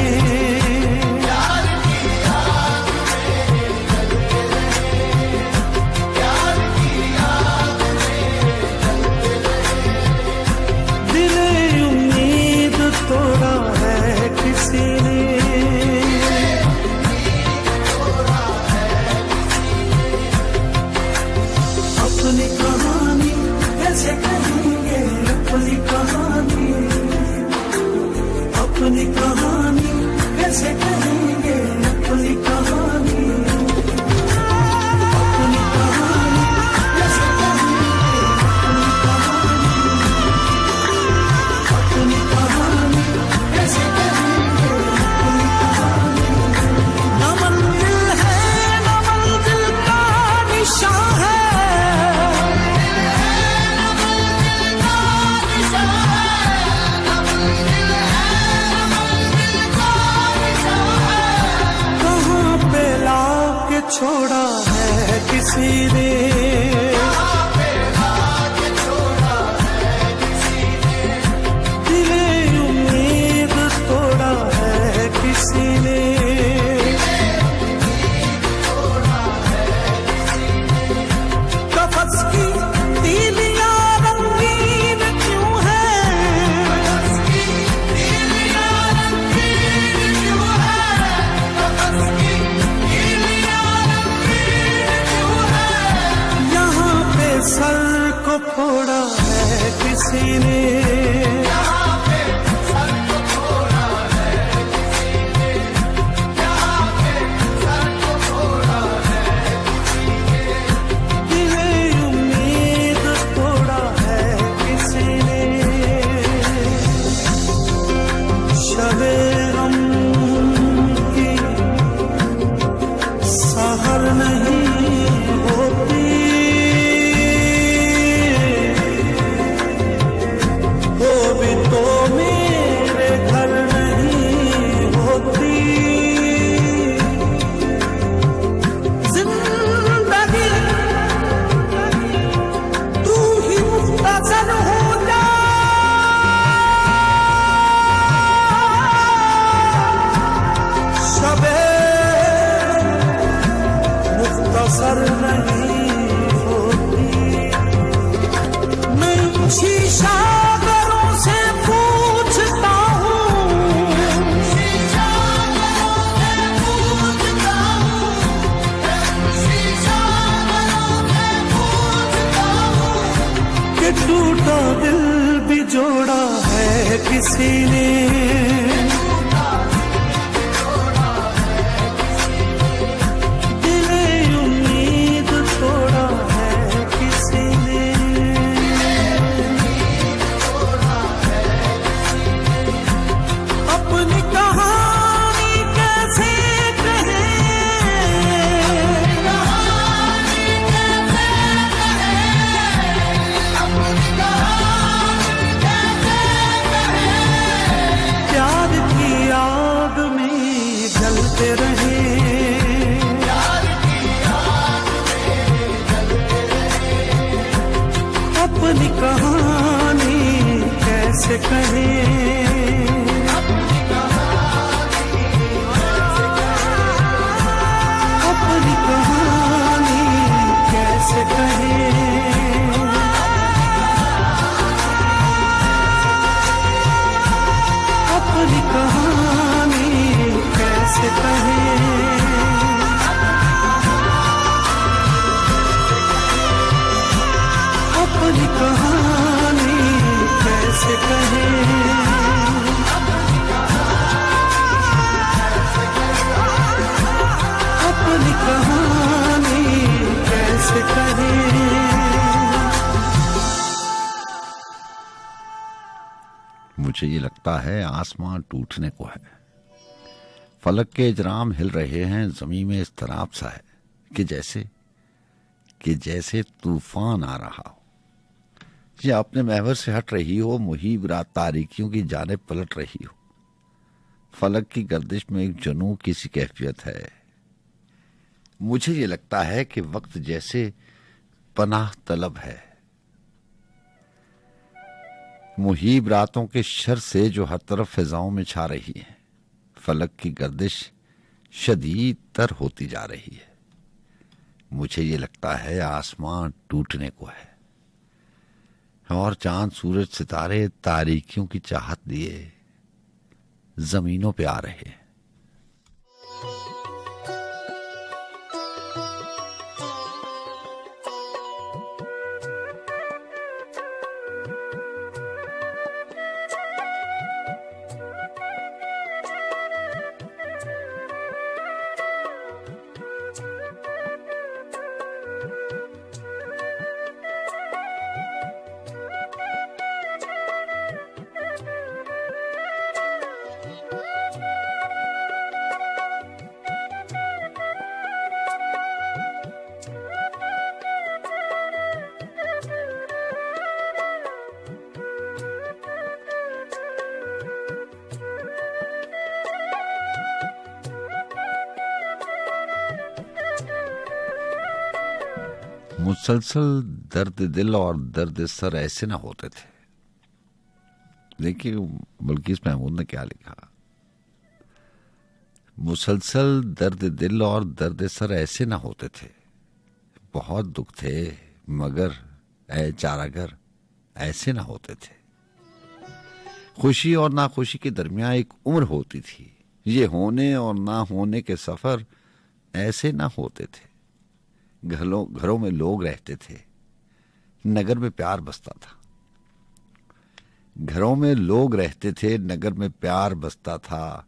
दिले उम्मीद तोड़ा है किसी ने, अपनी कहानी कैसे कहेंगे, अपनी कहानी, अपनी कहानी कैसे कहेंगे, अपनी कहानी, अपनी कहानी कैसे कहेंगे, अपनी कहानी, अपनी कहानी कैसे कहेंगे, अपनी कहानी। न मंजिल है न मंजिल का निशान है, कहाँ पे लाके छोड़ा है किसी ने, दिले उम्मीद तोड़ा है किसी ने, कफस की तीलियां रंगीन क्यों है, यहाँ पे सर को फोड़ा है किसी ने, दिले उम्मीद तोड़ा है किसी ने, शबे गम की सहर नहीं होती, वो भी तो मेरे घर नहीं होती, जिंदगी तू ही मुख्तसर हो जा, शबे मुख्तसर नहीं होती, मैं शीशा घरों से पूछता हूँ, कि टूटा दिल भी जोड़ा है किसी ने, दिले उम्मीद तोड़ा है किसी ने, अपनी कहानी कैसे कहें, प्यार की आग में जलते रहे, अपनी कहानी कैसे कहें, मुझे ये लगता है आसमां टूटने को है। फलक के इजराम हिल रहे हैं, जमीन में इस तराब सा है कि जैसे तूफान आ रहा हो, या अपने महवर से हट रही हो, मुहीब रात तारीकियों की जाने पलट रही हो। फलक की गर्दिश में एक जनू की सी कैफियत है। मुझे ये लगता है कि वक्त जैसे पनाह तलब है, मुहीब रातों के शर से जो हर तरफ फिजाओं में छा रही है। फलक की गर्दिश शदीद तर होती जा रही है। मुझे ये लगता है आसमां टूटने को है और चांद सूरज सितारे तारीकियों की चाहत लिए जमीनों पे आ रहे हैं। मुसलसल दर्द दिल और दर्द सर ऐसे ना होते थे। देखिए बल्किस महमूद ने क्या लिखा, मुसलसल दर्द दिल और दर्द सर ऐसे ना होते थे, बहुत दुख थे मगर ऐ चारागर ऐसे ना होते थे। खुशी और नाखुशी के दरमियान एक उम्र होती थी, ये होने और ना होने के सफर ऐसे ना होते थे। घरों में लोग रहते थे, नगर में प्यार बसता था। घरों में लोग रहते थे, नगर में प्यार बसता था।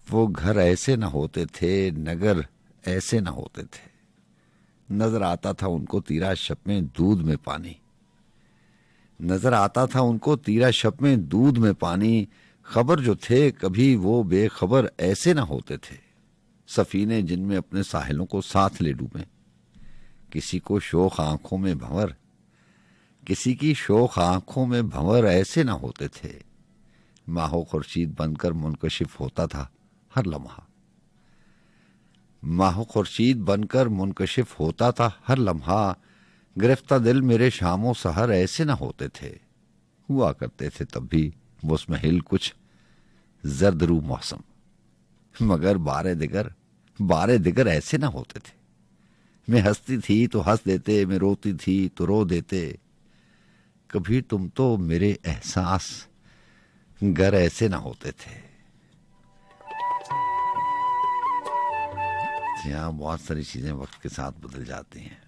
वो घर ऐसे ना होते थे, नगर ऐसे ना होते थे। नजर आता था उनको तीरा शब में दूध में पानी, नजर आता था उनको तीरा शब में दूध में पानी। खबर जो थे कभी वो बेखबर ऐसे ना होते थे। सफीने जिनमें अपने साहिलों को साथ ले डूबे, किसी को शोख आंखों में भंवर, किसी की शोख आंखों में भंवर ऐसे ना होते थे। माहो खुर्शीद बनकर मुनकशिफ होता था हर लम्हा, माहो खुर्शीद बनकर मुनकशिफ होता था हर लम्हा। गिरफ्ता दिल मेरे शामों सहर ऐसे ना होते थे। हुआ करते थे तब भी मुस्महिल कुछ जर्दरू मौसम, मगर बारे दिगर ऐसे ना होते थे। मैं हंसती थी तो हंस देते, मैं रोती थी तो रो देते। कभी तुम तो मेरे एहसास गर ऐसे ना होते थे। यहाँ बहुत सारी चीजें वक्त के साथ बदल जाती हैं।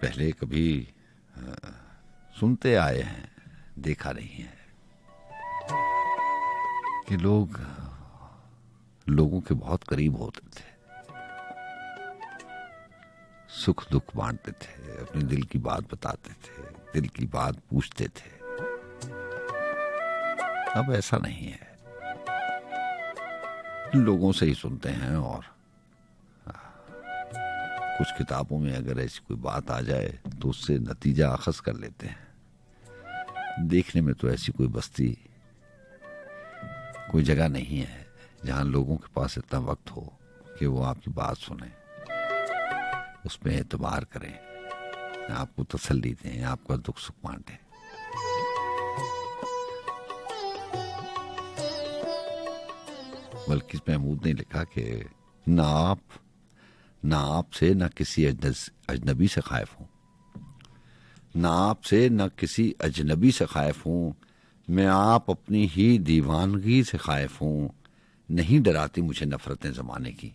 पहले कभी सुनते आए हैं, देखा नहीं है कि लोगों के बहुत करीब होते थे, सुख दुख बांटते थे, अपने दिल की बात बताते थे, दिल की बात पूछते थे। अब ऐसा नहीं है, लोगों से ही सुनते हैं और कुछ किताबों में अगर ऐसी कोई बात आ जाए तो उससे नतीजा अखज़ कर लेते हैं। देखने में तो ऐसी कोई बस्ती, कोई जगह नहीं है जहां लोगों के पास इतना वक्त हो कि वो आपकी बात सुने, उसमें एतबार करें, आपको तसल्ली दें, आपका दुख सुख बांटें। बल्कि महमूद ने लिखा कि ना आपसे न किसी अजनबी से खौफ हूं, ना आपसे न किसी अजनबी से खौफ हूं। मैं आप अपनी ही दीवानगी से खौफ हूं। नहीं डराती मुझे नफरतें जमाने की,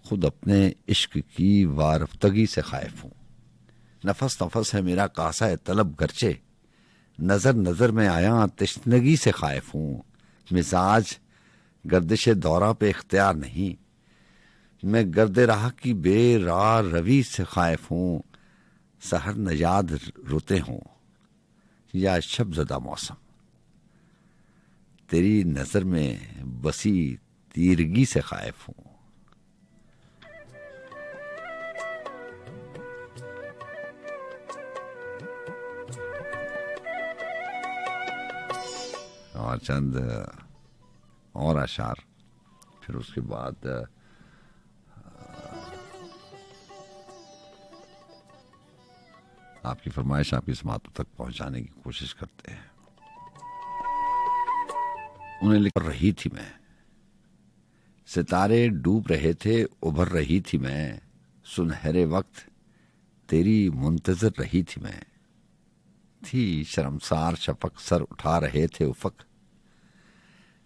खुद अपने इश्क की वारफ्तगी से खौफ हूं। नफस नफस है मेरा कासा है तलब गरचे, नजर नजर में आया तश्नगी से खौफ हूं। मिजाज गर्दिश दौरा पे इख्तियार नहीं, मैं गर्दे राह की बेरार रवि से खौफ हूं। सहर नयाद रुते हों या शब्ज़दा मौसम, तेरी नजर में बसी तीरगी से खाइफ हूं। और चंद और अशार, फिर उसके बाद आपकी फरमाइश आपकी समातों तक पहुंचाने की कोशिश करते हैं। उन्हें लिख रही थी मैं, सितारे डूब रहे थे, उभर रही थी मैं, सुनहरे वक्त तेरी मुंतजर रही थी मैं। थी शर्मसार शफक सर उठा रहे थे उफक,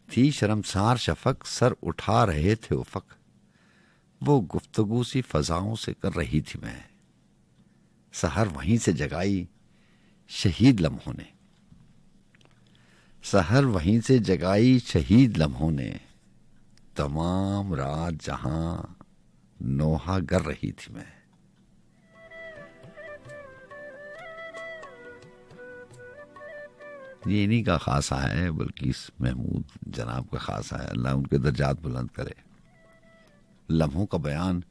थी शर्मसार शफक सर उठा रहे थे उफक, वो गुफ्तगू सी फजाओं से कर रही थी मैं। सहर वहीं से जगाई शहीद लम्हों ने, सहर वहीं से जगाई शहीद लम्हों ने, तमाम रात जहां नोहा गर रही थी मैं। ये इन्हीं का खासा है, बल्कि इस महमूद जनाब का खासा है, अल्लाह उनके दर्जात बुलंद करे। लम्हों का बयान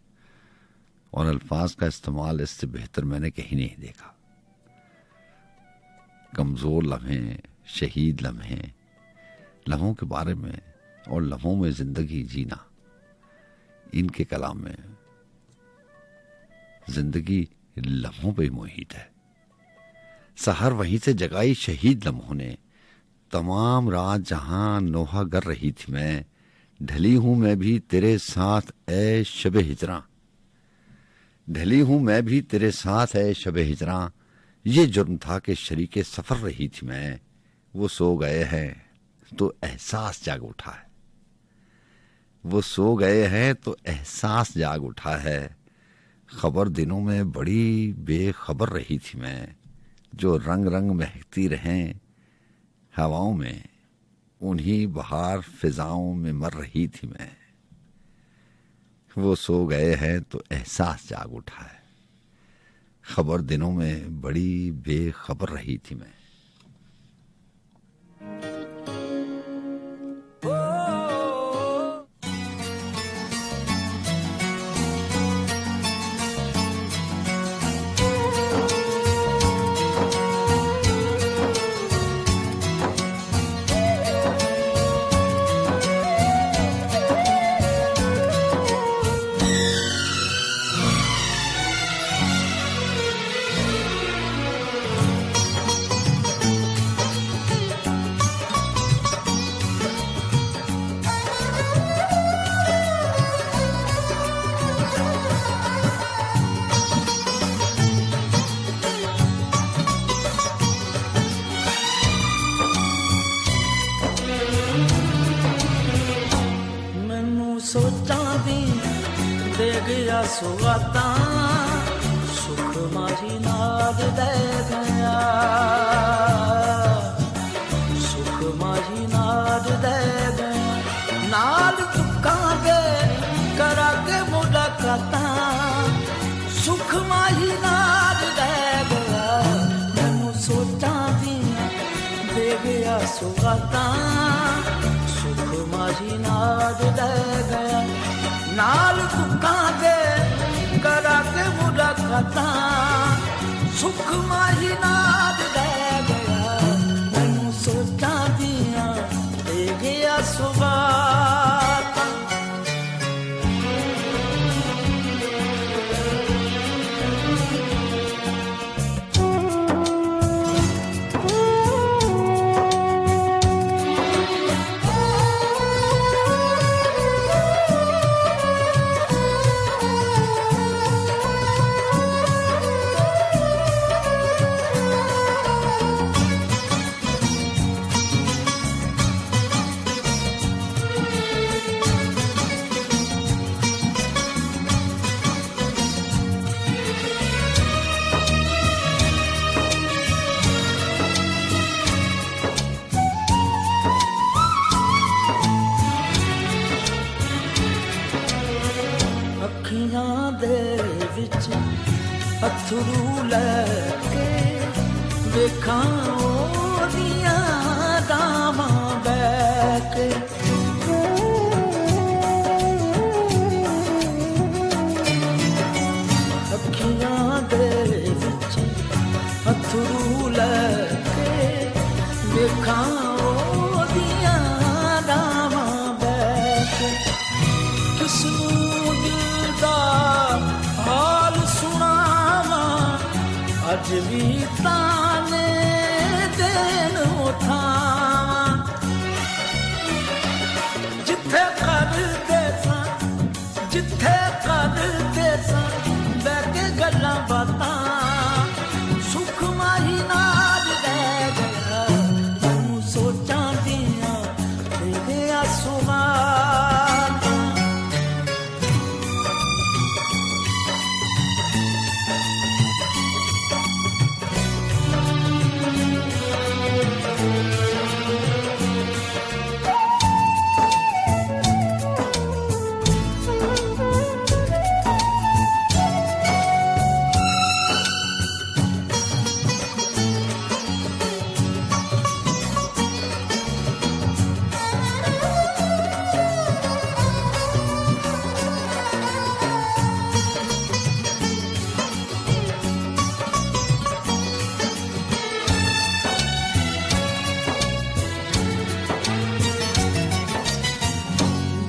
और अल्फाज का इस्तेमाल इससे बेहतर मैंने कहीं नहीं देखा। कमजोर लम्हे, शहीद लम्हे, लम्हों के बारे में और लम्हों में जिंदगी जीना, इनके कलाम में जिंदगी लम्हों पे ही मोहित है। सहर वहीं से जगाई शहीद लम्हों ने, तमाम रात जहां नोहा गर रही थी मैं। ढली हूं मैं भी तेरे साथ ए शबे हिजरा, ढली हूं मैं भी तेरे साथ ए शबे हिजरा, ये जुर्म था कि शरीके सफर रही थी मैं। वो सो गए हैं तो एहसास जाग उठा है, वो सो गए हैं तो एहसास जाग उठा है। खबर दिनों में बड़ी बेखबर रही थी मैं, जो रंग रंग महकती रहें हवाओं में, उन्हीं बहार फिजाओं में मर रही थी मैं। वो सो गए हैं तो एहसास जाग उठा है, खबर दिनों में बड़ी बेखबर रही थी मैं। सोचां दी दे गया सुगाता, सुख मारी नाद दे गया, सुख मारी नाद दे गया। नाल चुकांगे करा के मुलाकाता, सुख मारी नाद दे गया। मैनू सोचां दी दे गया सुगाता, सुख मारी नाद दे गया। नाल चुकांगे करा के मुलाकाता, सुख माही नाद दे गया। मैनू सोचां दियां दे गया सुगाता। ਅੱਖੀਆਂ ਦੇ ਵਿੱਚ ਅਥਰੂ ਲੈ ਕੇ ਵੇਖਾਂ दिया दामा बैक अखियां दे विच अथरू लैके देखा दिया दामा बैक किसनू दिल दा हाल सुनावा अज भी ताने देन उठावा जिथे करदे सा जिथे करदे सा बैठे गल्लां बातां सुख माही नाल रह गया तू सोचां दियां तेरे आंसुआं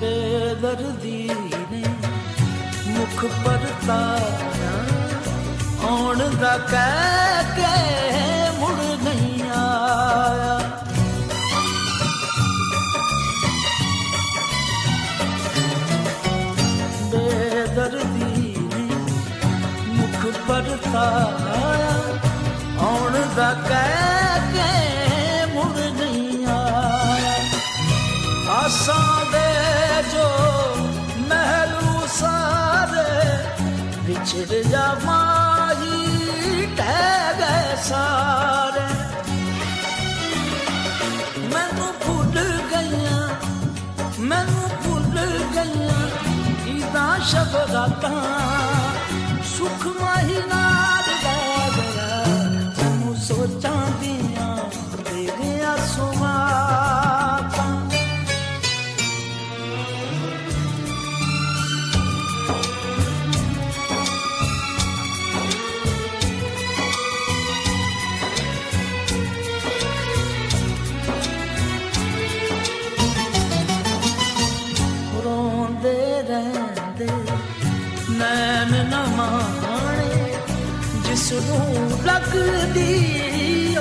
बेदर्दी ने मुख पर तारा आउण दा कह के मुड़ नहीं आया बेदर्दी ने मुख पर तारा आउण दा कह के मुड़ नहीं आया आसां दे जो महलू सारे बिछड़ जा माही टह गए सारे मैनू भुल गईयां ईदा शबरातां सुख माही नाल रह गया तू सोचां दियां तेरे आंसुआं नैन न माणे जिसनू लगदी ओ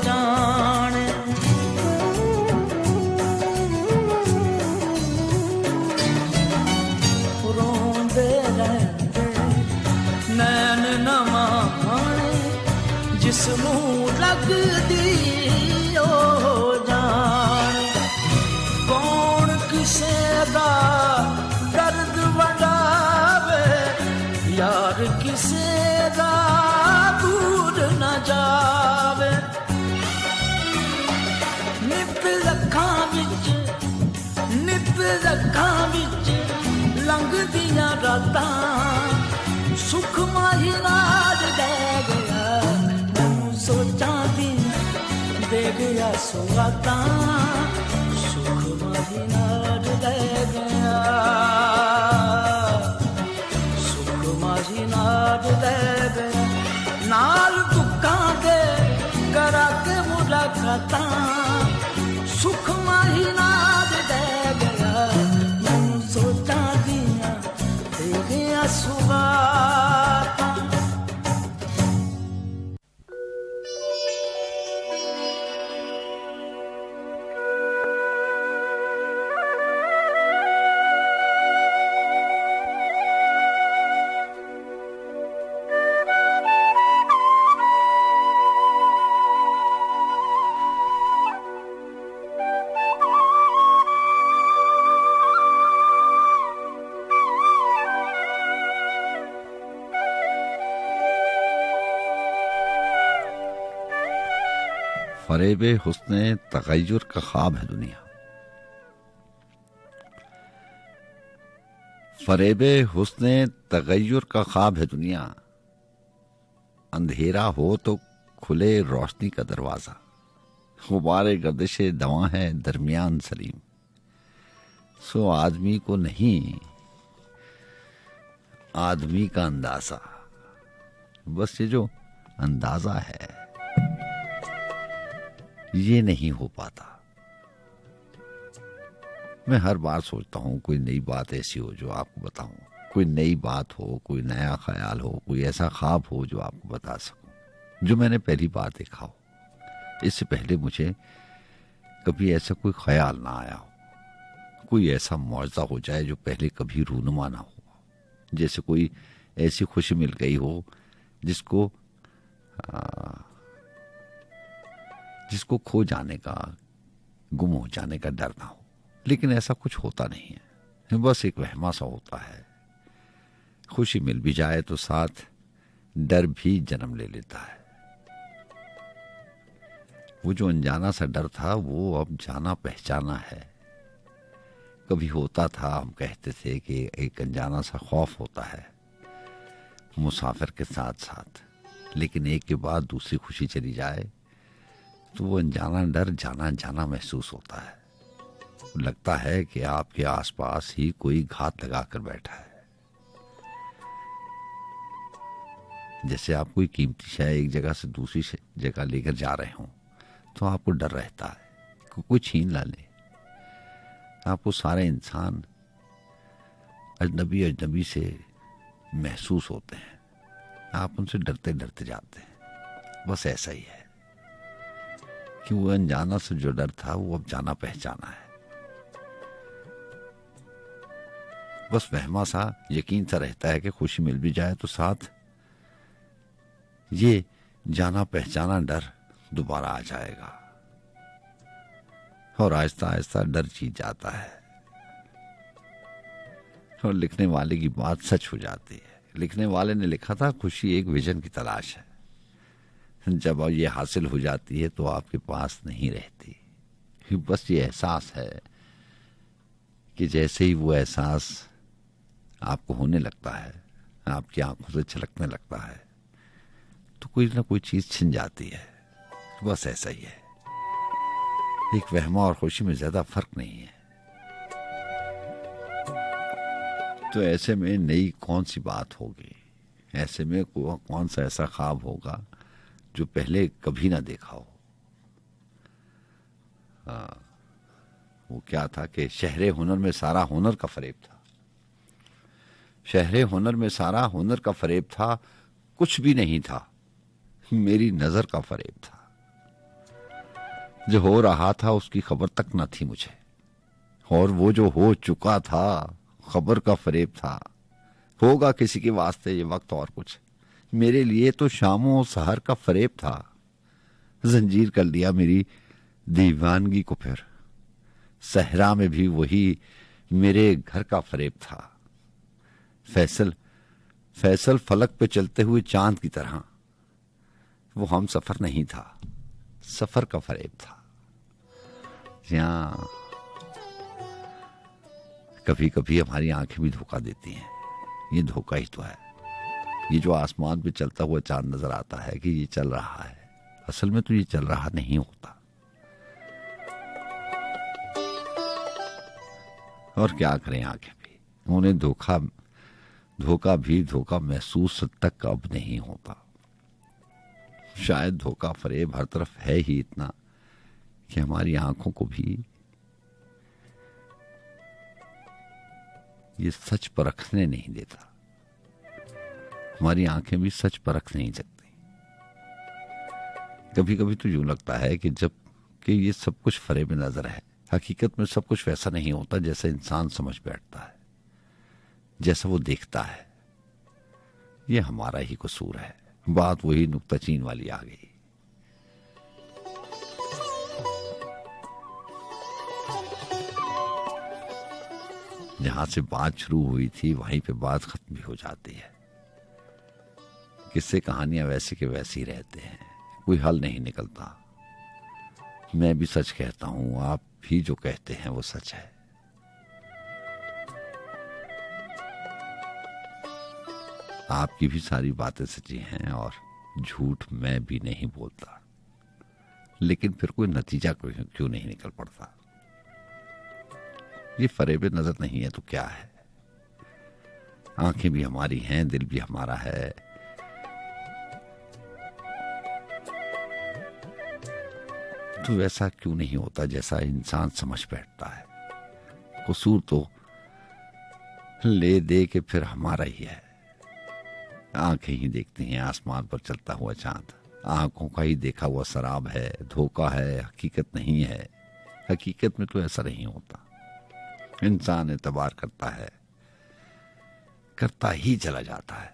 जाने रोंदे रहंदे नैन न माणे जिसनू लगदी ओ जाने कौन किसे दा दर्द वंडावे यार किसे दा दूर न जावे निप रखां विच लंघदियां रातां सुख माही नाल रह गया तू सोचां दी दे गया सुगातां सुख माही नाल रह गया नाल दुखां दे करा के मुलाकातां सुख माही नाल रह गया मैं सोचां दियां तेरे आंसुआं फरेबे हुस्ने तगय्युर का ख्वाब है दुनिया। फरेबे हुस्ने तगय्युर का ख्वाब है दुनिया, अंधेरा हो तो खुले रोशनी का दरवाजा। गुबारे गर्दिशे दवा है दरमियान सलीम। सो आदमी को नहीं, आदमी का अंदाजा, बस ये जो अंदाजा है ये नहीं हो पाता। मैं हर बार सोचता हूं कोई नई बात ऐसी हो जो आपको बताऊं, कोई नई बात हो, कोई नया ख्याल हो, कोई ऐसा ख्वाब हो जो आपको बता सकूं, जो मैंने पहली बार देखा हो। इससे पहले मुझे कभी ऐसा कोई ख्याल ना आया हो। कोई ऐसा मुआवजा हो जाए जो पहले कभी रूनुमा ना हो, जैसे कोई ऐसी खुशी मिल गई हो जिसको जिसको खो जाने का, गुम हो जाने का डर ना हो। लेकिन ऐसा कुछ होता नहीं है, बस एक वहमा सा होता है। खुशी मिल भी जाए तो साथ डर भी जन्म ले लेता है। वो जो अनजाना सा डर था वो अब जाना पहचाना है। कभी होता था, हम कहते थे कि एक अनजाना सा खौफ होता है मुसाफिर के साथ साथ, लेकिन एक के बाद दूसरी खुशी चली जाए तो वो अनजाना डर जाना जाना महसूस होता है। लगता है कि आपके आसपास ही कोई घात लगा कर बैठा है। जैसे आप कोई कीमती शय एक जगह से दूसरी जगह लेकर जा रहे हो तो आपको डर रहता है कि कोई छीन ना ले। आपको सारे इंसान अजनबी अजनबी से महसूस होते हैं, आप उनसे डरते डरते जाते हैं। बस ऐसा ही है कि वो अनजाना से जो डर था वो अब जाना पहचाना है। बस वहमा सा यकीन सा रहता है कि खुशी मिल भी जाए तो साथ ये जाना पहचाना डर दोबारा आ जाएगा, और आहिस्ता आहिस्ता डर जीत जाता है और लिखने वाले की बात सच हो जाती है। लिखने वाले ने लिखा था, खुशी एक विजन की तलाश है, जब ये हासिल हो जाती है तो आपके पास नहीं रहती। बस ये एहसास है कि जैसे ही वो एहसास आपको होने लगता है, आपकी आंखों से छलकने लगता है, तो कोई ना कोई चीज छिन जाती है। बस ऐसा ही है। एक वहमा और खुशी में ज्यादा फर्क नहीं है। तो ऐसे में नई कौन सी बात होगी, ऐसे में कौन सा ऐसा ख्वाब होगा जो पहले कभी ना देखा हो। वो क्या था कि शहरे हुनर में सारा हुनर का फरेब था। शहरे हुनर में सारा हुनर का फरेब था, कुछ भी नहीं था, मेरी नजर का फरेब था। जो हो रहा था उसकी खबर तक न थी मुझे, और वो जो हो चुका था खबर का फरेब था। होगा किसी के वास्ते ये वक्त और कुछ, मेरे लिए तो शामों सहर का फरेब था। जंजीर कर लिया मेरी दीवानगी को, फिर सहरा में भी वही मेरे घर का फरेब था। फैसल फलक पे चलते हुए चांद की तरह, वो हम सफर नहीं था, सफर का फरेब था। जहां कभी कभी हमारी आंखें भी धोखा देती हैं, ये धोखा ही तो है। ये जो आसमान पे चलता हुआ चांद नजर आता है कि ये चल रहा है, असल में तो ये चल रहा नहीं होता। और क्या करें, आंखें भी उन्हें धोखा महसूस तक अब नहीं होता। शायद धोखा फरेब हर तरफ है ही इतना कि हमारी आंखों को भी ये सच परखने नहीं देता। हमारी आंखें भी सच परख नहीं सकती। कभी कभी तो यूं लगता है कि ये सब कुछ फरेब नजर है, हकीकत में सब कुछ वैसा नहीं होता जैसा इंसान समझ बैठता है, जैसा वो देखता है। ये हमारा ही कसूर है। बात वही नुक्ताचीन वाली आ गई। जहां से बात शुरू हुई थी वहीं पे बात खत्म भी हो जाती है। किस्से कहानियां वैसे के वैसे ही रहते हैं, कोई हल नहीं निकलता। मैं भी सच कहता हूं, आप भी जो कहते हैं वो सच है। आपकी भी सारी बातें सच्ची हैं और झूठ मैं भी नहीं बोलता। लेकिन फिर कोई नतीजा क्यों नहीं निकल पड़ता? ये फरेब नजर नहीं है तो क्या है? आंखें भी हमारी हैं, दिल भी हमारा है। तो वैसा क्यों नहीं होता जैसा इंसान समझ बैठता है? कसूर तो ले दे के फिर हमारा ही है। आंखें ही देखती हैं आसमान पर चलता हुआ चांद, आंखों का ही देखा हुआ शराब है, धोखा है, हकीकत नहीं है। हकीकत में तो ऐसा नहीं होता। इंसान एतबार करता है, करता ही चला जाता है।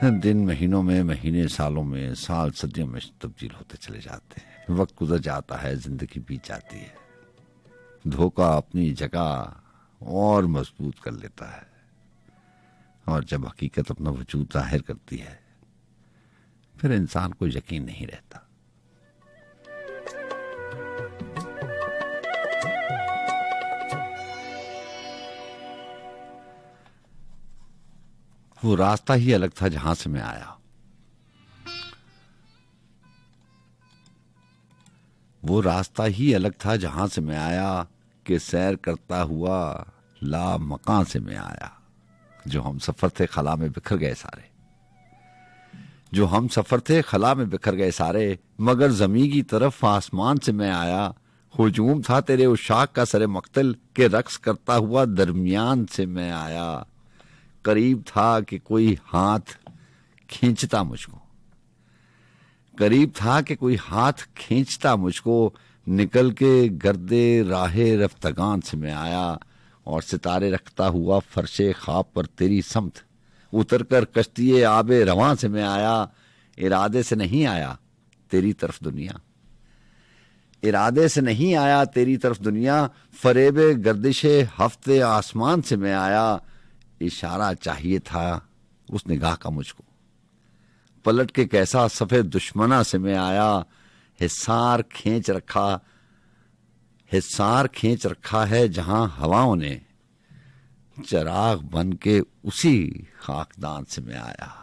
दिन महीनों में, महीने सालों में, साल सदियों में तब्दील होते चले जाते हैं। वक्त गुजर जाता है, जिंदगी बीत जाती है। धोखा अपनी जगह और मजबूत कर लेता है, और जब हकीकत अपना वजूद जाहिर करती है फिर इंसान को यकीन नहीं रहता। वो रास्ता ही अलग था जहां से मैं आया। वो रास्ता ही अलग था जहां से मैं आया कि सैर करता हुआ ला मकान से मैं आया। जो हम सफर थे खला में बिखर गए सारे, जो हम सफर थे खला में बिखर गए सारे, मगर जमी की तरफ आसमान से मैं आया। हुजूम था तेरे उशाक का सरे मक्तल के रक्स करता हुआ दरमियान से मैं आया। करीब था कि कोई हाथ खींचता मुझको, करीब था कि कोई हाथ खींचता मुझको। निकल के गर्दे राहे रफ्तगान से मैं आया, और सितारे रखता हुआ फर्शे ख्वाब पर तेरी समत उतर कर कश्तिये आबे रवां से मैं आया। इरादे से नहीं आया तेरी तरफ दुनिया, इरादे से नहीं आया तेरी तरफ दुनिया। फरेबे गर्दिशे हफ्ते आसमान से मैं आया। इशारा चाहिए था उस निगाह का मुझको, पलट के कैसा सफेद दुश्मना से मैं आया। हिसार खींच रखा है जहां हवाओं ने, चराग बन के उसी खाकदान से मैं आया।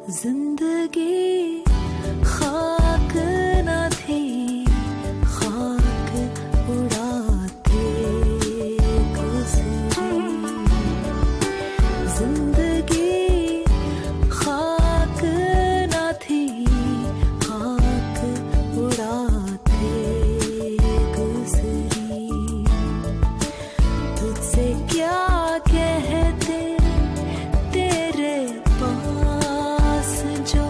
जिंदगी खाक न थी, खाक उड़ाते गुजरी। जिंदगी खाक न थी, खाक उड़ाते गुजरी। तुझसे क्या कहते तेरे पास जो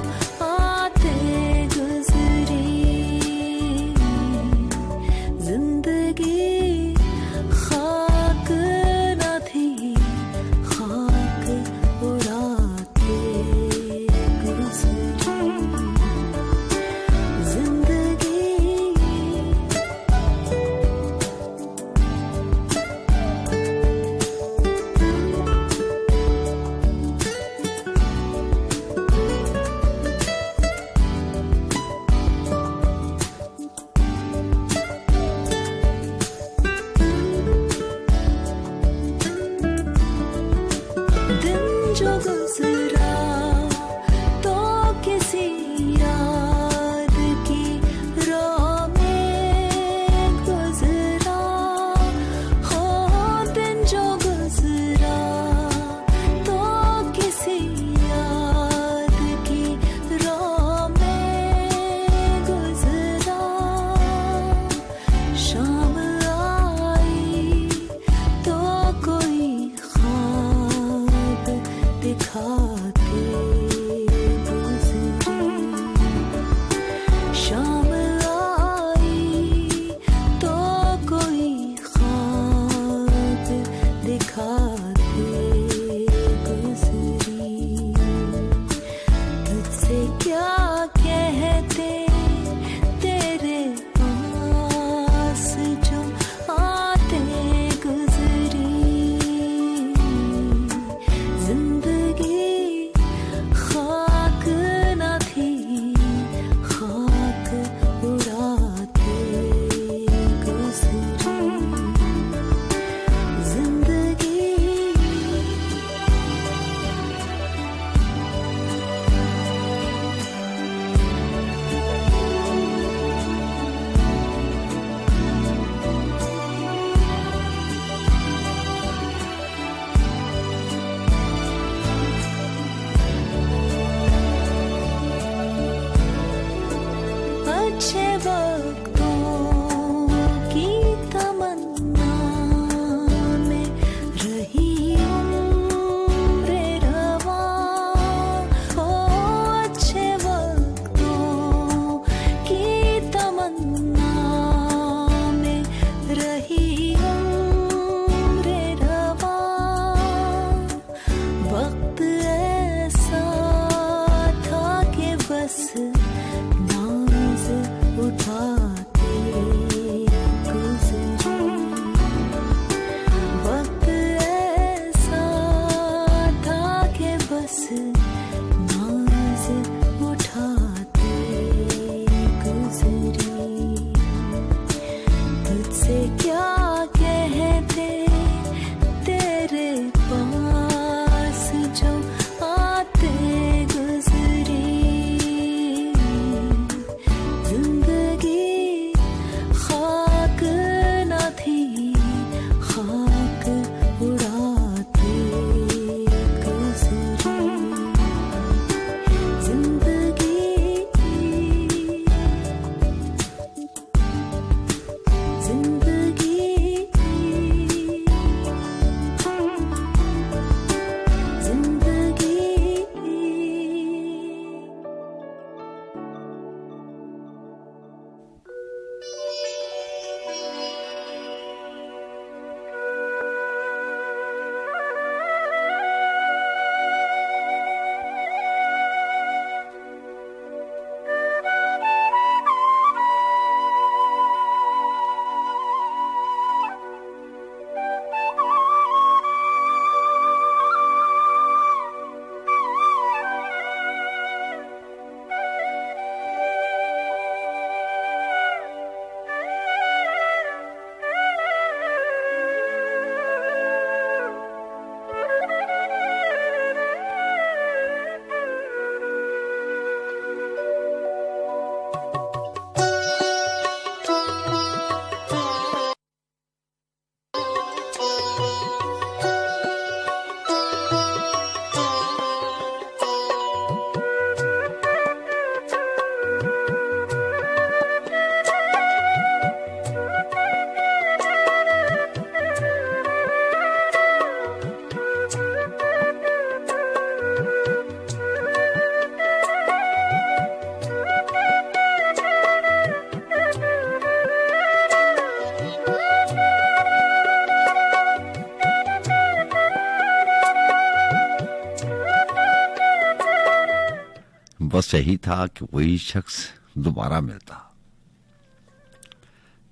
बस यही था कि वही शख्स दोबारा मिलता।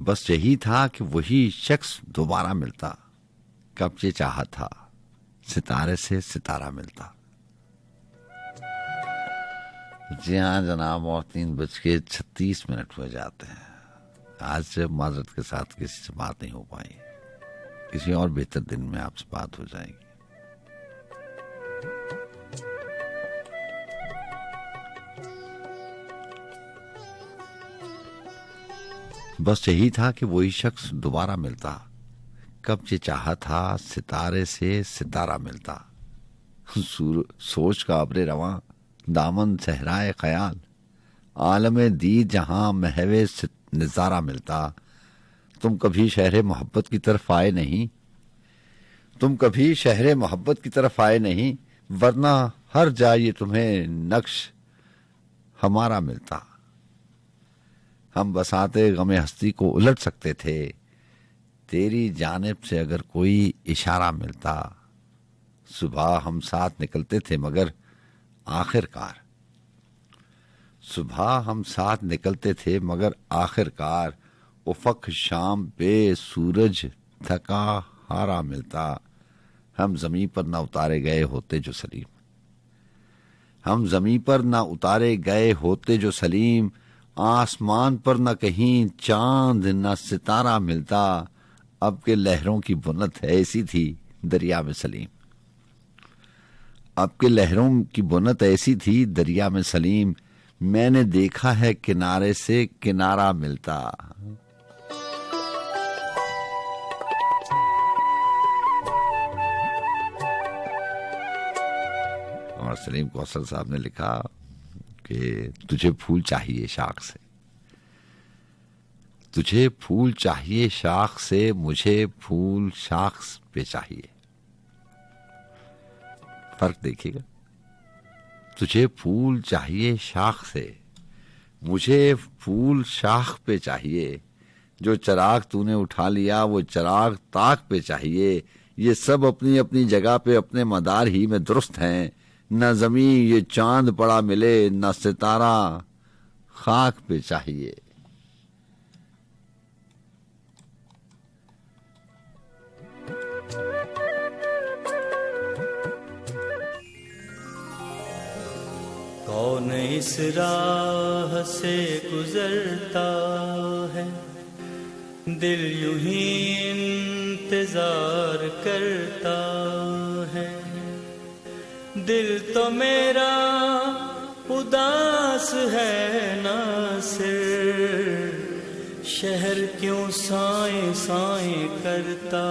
बस यही था कि वही शख्स दोबारा मिलता। कब ये चाहा था सितारे से सितारा मिलता। जी हाँ जनाब, और 3:36 हुए जाते हैं। आज से माजरत के साथ किसी से बात नहीं हो पाई। किसी और बेहतर दिन में आपसे बात हो जाएगी। बस यही था कि वही शख्स दोबारा मिलता। कब ये चाहा था सितारे से सितारा मिलता। सोच का अब्रे रवां दामन सहराए ख्याल, आलमे दी जहां महवे नजारा मिलता। तुम कभी शहरे मोहब्बत की तरफ आए नहीं, तुम कभी शहरे मोहब्बत की तरफ आए नहीं, वरना हर जाए तुम्हें नक्श हमारा मिलता। हम बसाते गमे हस्ती को उलट सकते थे, तेरी जानिब से अगर कोई इशारा मिलता। सुबह हम साथ निकलते थे मगर आखिरकार, सुबह हम साथ निकलते थे मगर आखिरकार उफक शाम पे सूरज थका हारा मिलता। हम जमीन पर न उतारे गए होते जो सलीम, हम जमीन पर न उतारे गए होते जो सलीम, आसमान पर न कहीं चांद न सितारा मिलता। अब के लहरों की बुनत ऐसी थी दरिया में सलीम, अब के लहरों की बुनत ऐसी थी दरिया में सलीम, मैंने देखा है किनारे से किनारा मिलता। और सलीम कौसर साहब ने लिखा कि तुझे फूल चाहिए शाख से, तुझे फूल चाहिए शाख से, मुझे फूल शाख पे चाहिए। फर्क देखिएगा, तुझे फूल चाहिए शाख से, मुझे फूल शाख पे चाहिए। जो चिराग तूने उठा लिया वो चिराग ताक पे चाहिए। ये सब अपनी अपनी जगह पे अपने मदार ही में दुरुस्त हैं। न जमीन ये चांद पड़ा मिले, न सितारा खाक पे चाहिए। कौन इस राह से गुजरता है, दिल यूं ही इंतजार करता है। दिल तो मेरा उदास है नासिर, शहर क्यों साए साए करता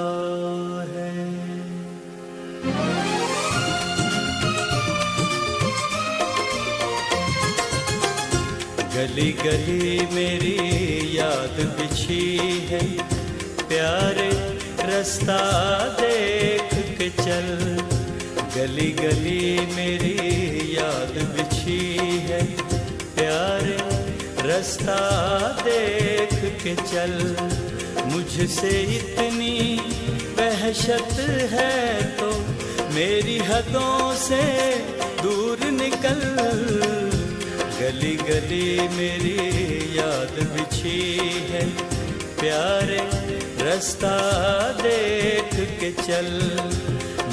है। गली गली मेरी याद बिछी है, प्यारे रास्ता देख के चल। गली गली मेरी याद बिछी है, प्यारे रास्ता देख के चल। मुझसे इतनी वहशत है तो मेरी हदों से दूर निकल। गली गली मेरी याद बिछी है, प्यारे रास्ता देख के चल।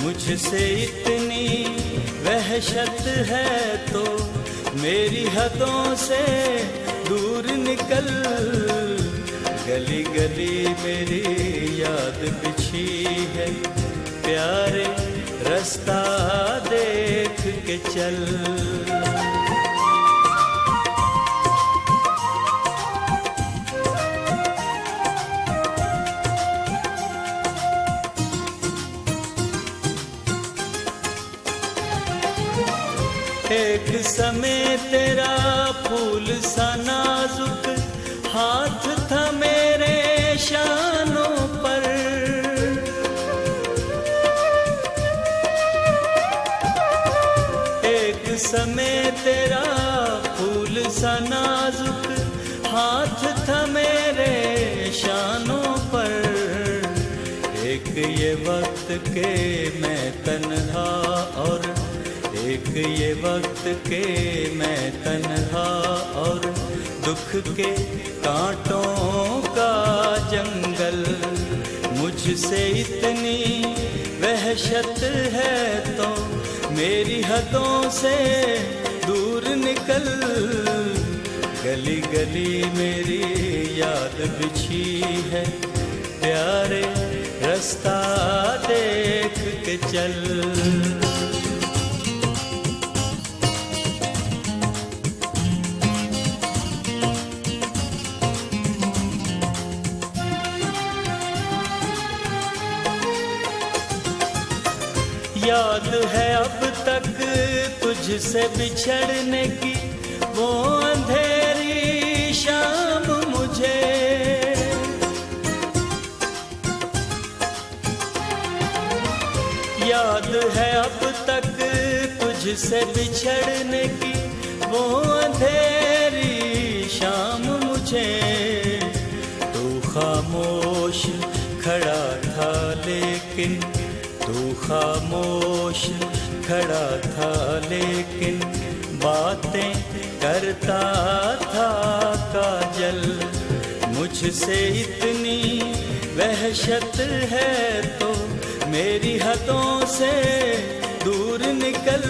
मुझसे इतनी वहशत है तो मेरी हदों से दूर निकल। गली गली मेरी याद बिछी है, प्यारे रास्ता देख के चल। एक समय तेरा फूल सा नाजुक हाथ था मेरे शानों पर। एक समय तेरा फूल सा नाजुक हाथ था मेरे शानों पर। एक ये वक्त के मैं तन्हा और एक ये वक्त के मैं तन्हा और दुख के कांटों का जंगल, मुझसे इतनी वहशत है तो मेरी हदों से दूर निकल। गली गली मेरी याद बिछी है, प्यारे रास्ता देख के चल। याद है अब तक तुझसे बिछड़ने की वो अंधेरी शाम मुझे, याद है अब तक तुझसे बिछड़ने की वो अंधेरी शाम मुझे। तू खामोश खड़ा था लेकिन, तू खामोश खड़ा था लेकिन बातें करता था काजल। मुझसे इतनी वहशत है तो मेरी हदों से दूर निकल।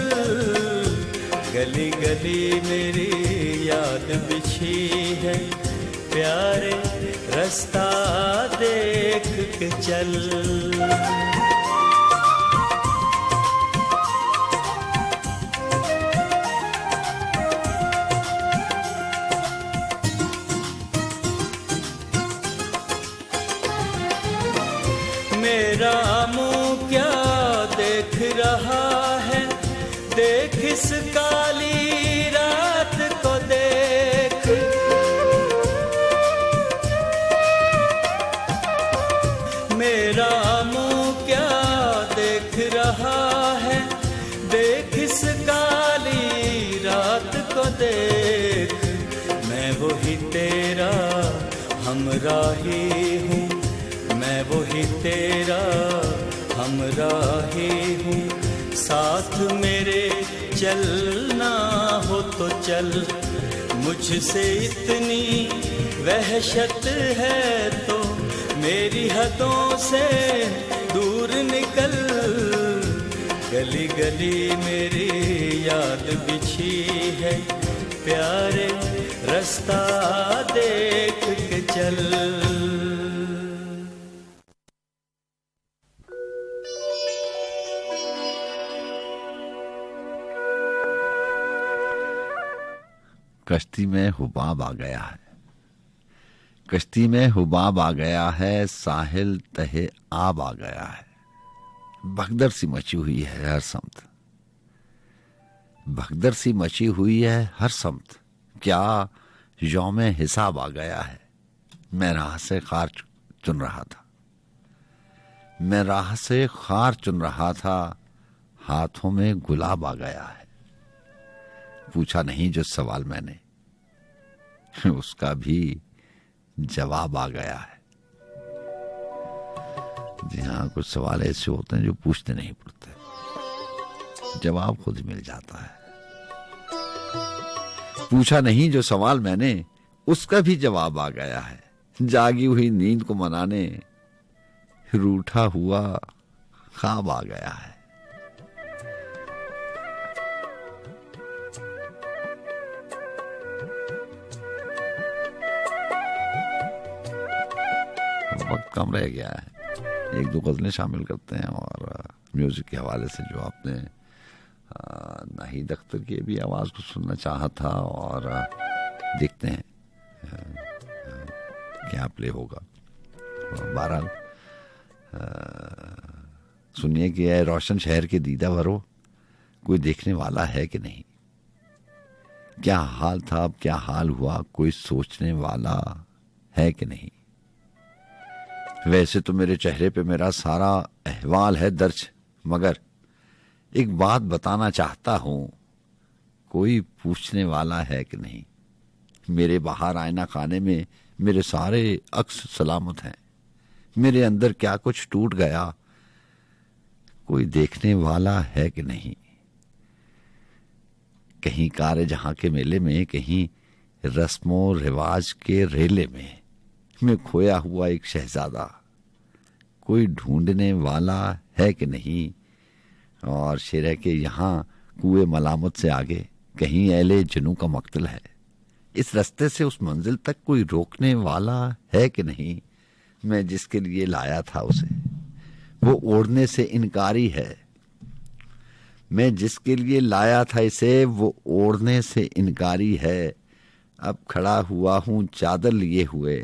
गली गली मेरी याद बिछी है, प्यारे रास्ता देख के चल। मेरा मुँह क्या देख रहा है, देख इस काली रात को देख। मेरा मुँह क्या देख रहा है, देख इस काली रात को देख। मैं वही तेरा हमराही हूँ, मैं वही तेरा हमराही हूँ। साथ मेरे चलना हो तो चल, मुझसे इतनी वहशत है तो मेरी हदों से दूर निकल। गली गली मेरी याद बिछी है, प्यारे रास्ता देख के चल। कश्ती में हुबाब आ गया है, कश्ती में हुबाब आ गया है, साहिल तहे आब आ गया है। भगदड़ सी मची हुई है हर समत, भगदड़ सी मची हुई है हर समत। क्या यौमे हिसाब आ गया है। मैं राह से खार चुन रहा था, मैं राह से खार चुन रहा था, हाथों में गुलाब आ गया है। पूछा नहीं जो सवाल मैंने, उसका भी जवाब आ गया है। जी हाँ, कुछ सवाल ऐसे होते हैं जो पूछते नहीं पड़ते, जवाब खुद मिल जाता है। पूछा नहीं जो सवाल मैंने, उसका भी जवाब आ गया है। जागी हुई नींद को मनाने रूठा हुआ ख्वाब आ गया है। वक्त कम रह गया है, एक दो गजलें शामिल करते हैं और म्यूजिक के हवाले से जो आपने नाहिद अख्तर की भी आवाज को सुनना चाहा था, और देखते हैं क्या प्ले होगा। बहरहाल सुनिए कि है रोशन शहर के दीदा भरो, कोई देखने वाला है कि नहीं। क्या हाल था अब क्या हाल हुआ, कोई सोचने वाला है कि नहीं। वैसे तो मेरे चेहरे पे मेरा सारा अहवाल है दर्ज, मगर एक बात बताना चाहता हूं, कोई पूछने वाला है कि नहीं। मेरे बाहर आईना खाने में मेरे सारे अक्स सलामत हैं, मेरे अंदर क्या कुछ टूट गया, कोई देखने वाला है कि नहीं। कहीं कार जहां के मेले में, कहीं रस्मों रिवाज के रेले में, मैं खोया हुआ एक शहजादा, कोई ढूंढने वाला है कि नहीं। और शेर है कि यहाँ कुएं मलामत से आगे कहीं एले जनू का मक्तल है, इस रास्ते से उस मंजिल तक कोई रोकने वाला है कि नहीं। मैं जिसके लिए लाया था उसे, वो ओढ़ने से इनकारी है। मैं जिसके लिए लाया था इसे, वो ओढ़ने से इनकारी है। अब खड़ा हुआ हूं चादर लिए हुए,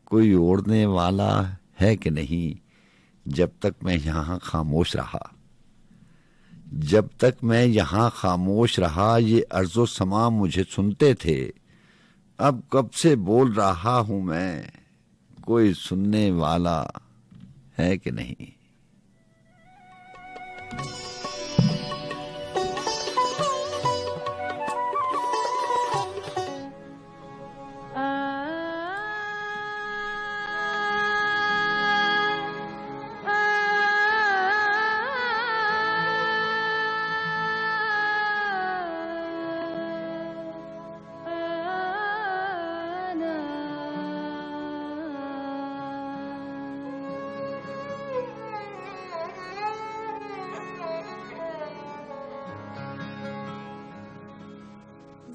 कोई ओढ़ने वाला है कि नहीं। जब तक मैं यहां खामोश रहा, जब तक मैं यहां खामोश रहा, ये अर्जो समा मुझे सुनते थे। अब कब से बोल रहा हूं मैं, कोई सुनने वाला है कि नहीं।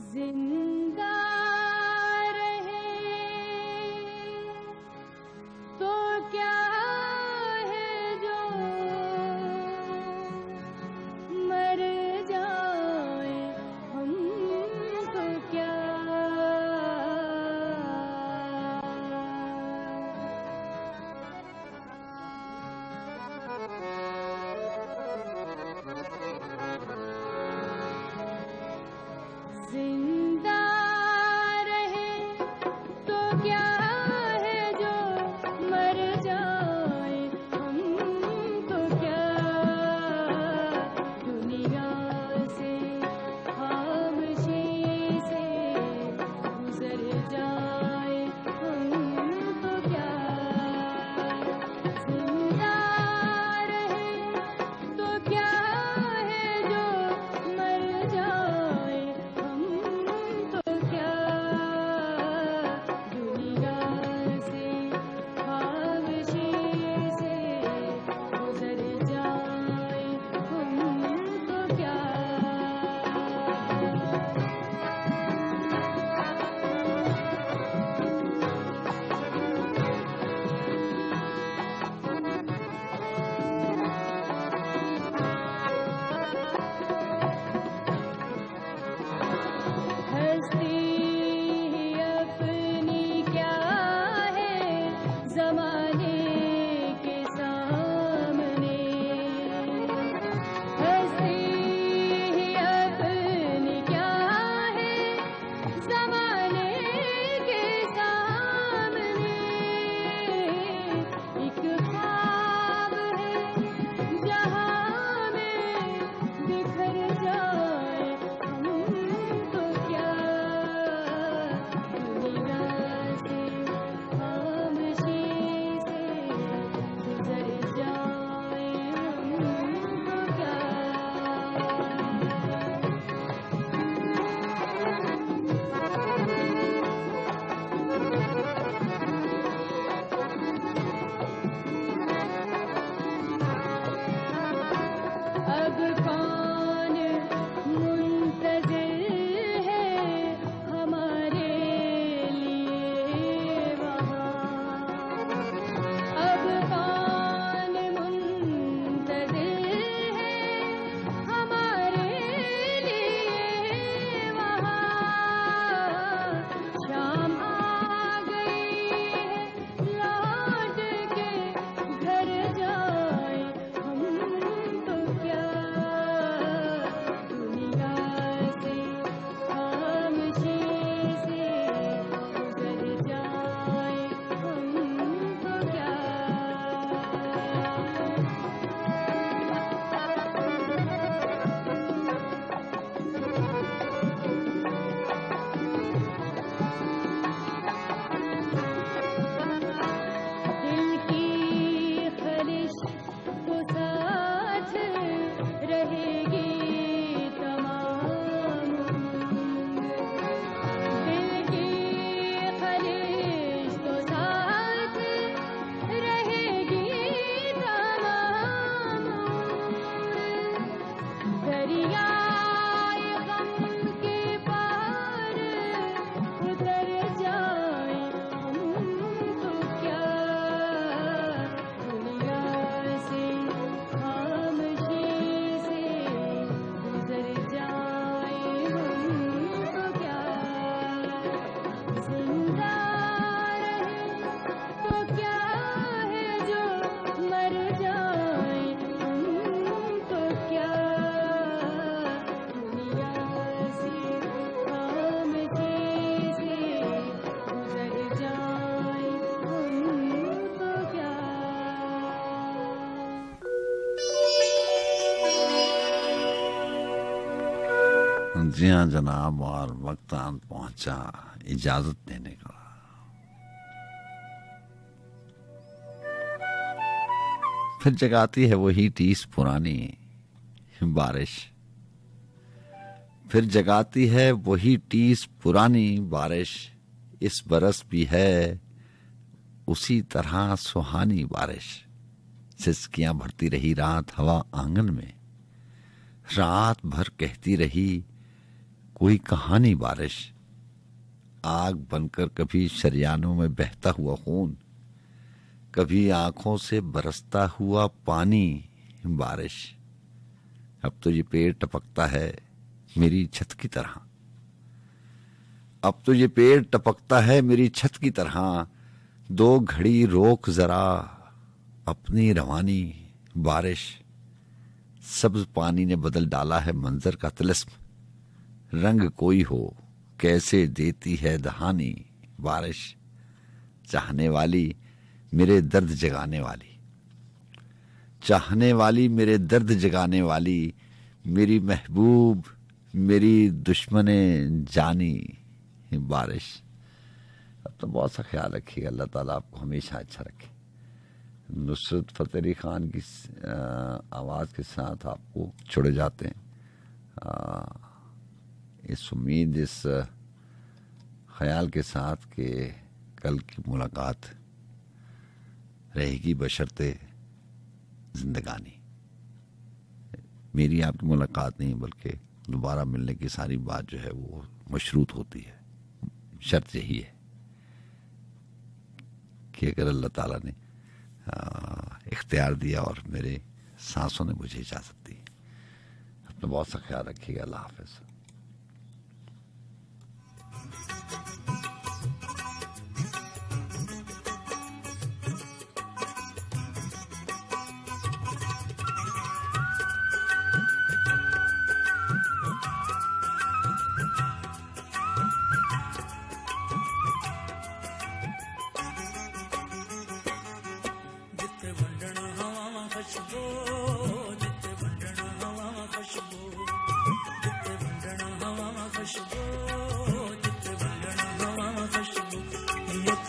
जिंदा रहे तो क्या है जो मर जाए हम तो क्या। जिंदा रहे तो क्या है जो मर जाए हम तो क्या। दुनिया से खामोशी से गुजर जाए हम तो क्या। जिंदा रहे तो क्या है जो मर जाए तो क्या। दुनिया से खामोशी से गुजर जाए हम तो क्या। हस्ती अपनी क्या है ज़माने के सामने। हस्ती अपनी क्या है ज़माने के सामने। एक ख्वाब है जहाँ में बिखर जाए हम तो क्या। दुनिया से खामोशी से गुजर जाए हम तो क्या। अब कौन मुंतज़िर है हमारे लिए वहाँ। अब कौन मुंतज़िर है हमारे लिए वहाँ। शाम आ गई है लौट के घर जाए हम तो क्या। दुनिया गम के पार उतर जाए हम तो क्या, दुनिया से खामोशी से गुजर जाए हम तो क्या, जिंदा रहे तो क्या है जो मर जाए हम तो क्या, दुनिया से खामोशी से गुजर जाए हम तो क्या। जी हाँ जनाब, और वक्त आन पहुंचा इजाजत देने का। फिर जगाती है वही टीस पुरानी बारिश, फिर जगाती है वही टीस पुरानी बारिश, इस बरस भी है उसी तरह सुहानी बारिश। सिसकियां भरती रही रात हवा आंगन में, रात भर कहती रही कोई कहानी बारिश। आग बनकर कभी शरियानों में बहता हुआ खून, कभी आंखों से बरसता हुआ पानी बारिश। अब तो ये पेड़ टपकता है मेरी छत की तरह, अब तो ये पेड़ टपकता है मेरी छत की तरह। दो घड़ी रोक जरा अपनी रवानी बारिश। सब्ज पानी ने बदल डाला है मंजर का तिलिस्म, रंग कोई हो कैसे देती है दहानी बारिश। चाहने वाली मेरे दर्द जगाने वाली, चाहने वाली मेरे दर्द जगाने वाली, मेरी महबूब मेरी दुश्मने जानी बारिश। अब तो बहुत सा ख्याल रखिएगा, अल्लाह ताला आपको हमेशा अच्छा रखे। नुसरत फतेह अली खान की आवाज़ के साथ आपको छोड़े जाते हैं, इस उम्मीद, इस ख्याल के साथ कि कल की मुलाकात रहेगी बशर्ते जिंदगानी। मेरी आपकी मुलाकात नहीं बल्कि दोबारा मिलने की सारी बात जो है वो मशरूत होती है। शर्त यही है कि अगर अल्लाह ताला ने इख्तियार दिया और मेरे सांसों ने मुझे इजाज़त दी। अपना बहुत सा ख्याल रखिएगा। अल्लाह हाफ़िज़।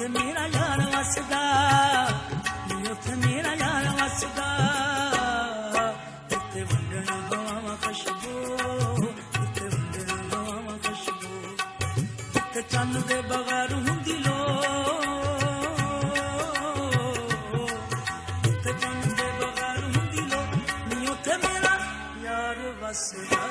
मेरा यार वसदा, उत्थे मेरा यार वसदा, उत्थे वंडन हवा खुशबू, उत्थे वंडन हवा खुशबू, उत्थे चंद दे बगैर हुंदी लो, उत्थे चंद दे बगैर हुंदी लो, उत्थे मेरा यार वसदा।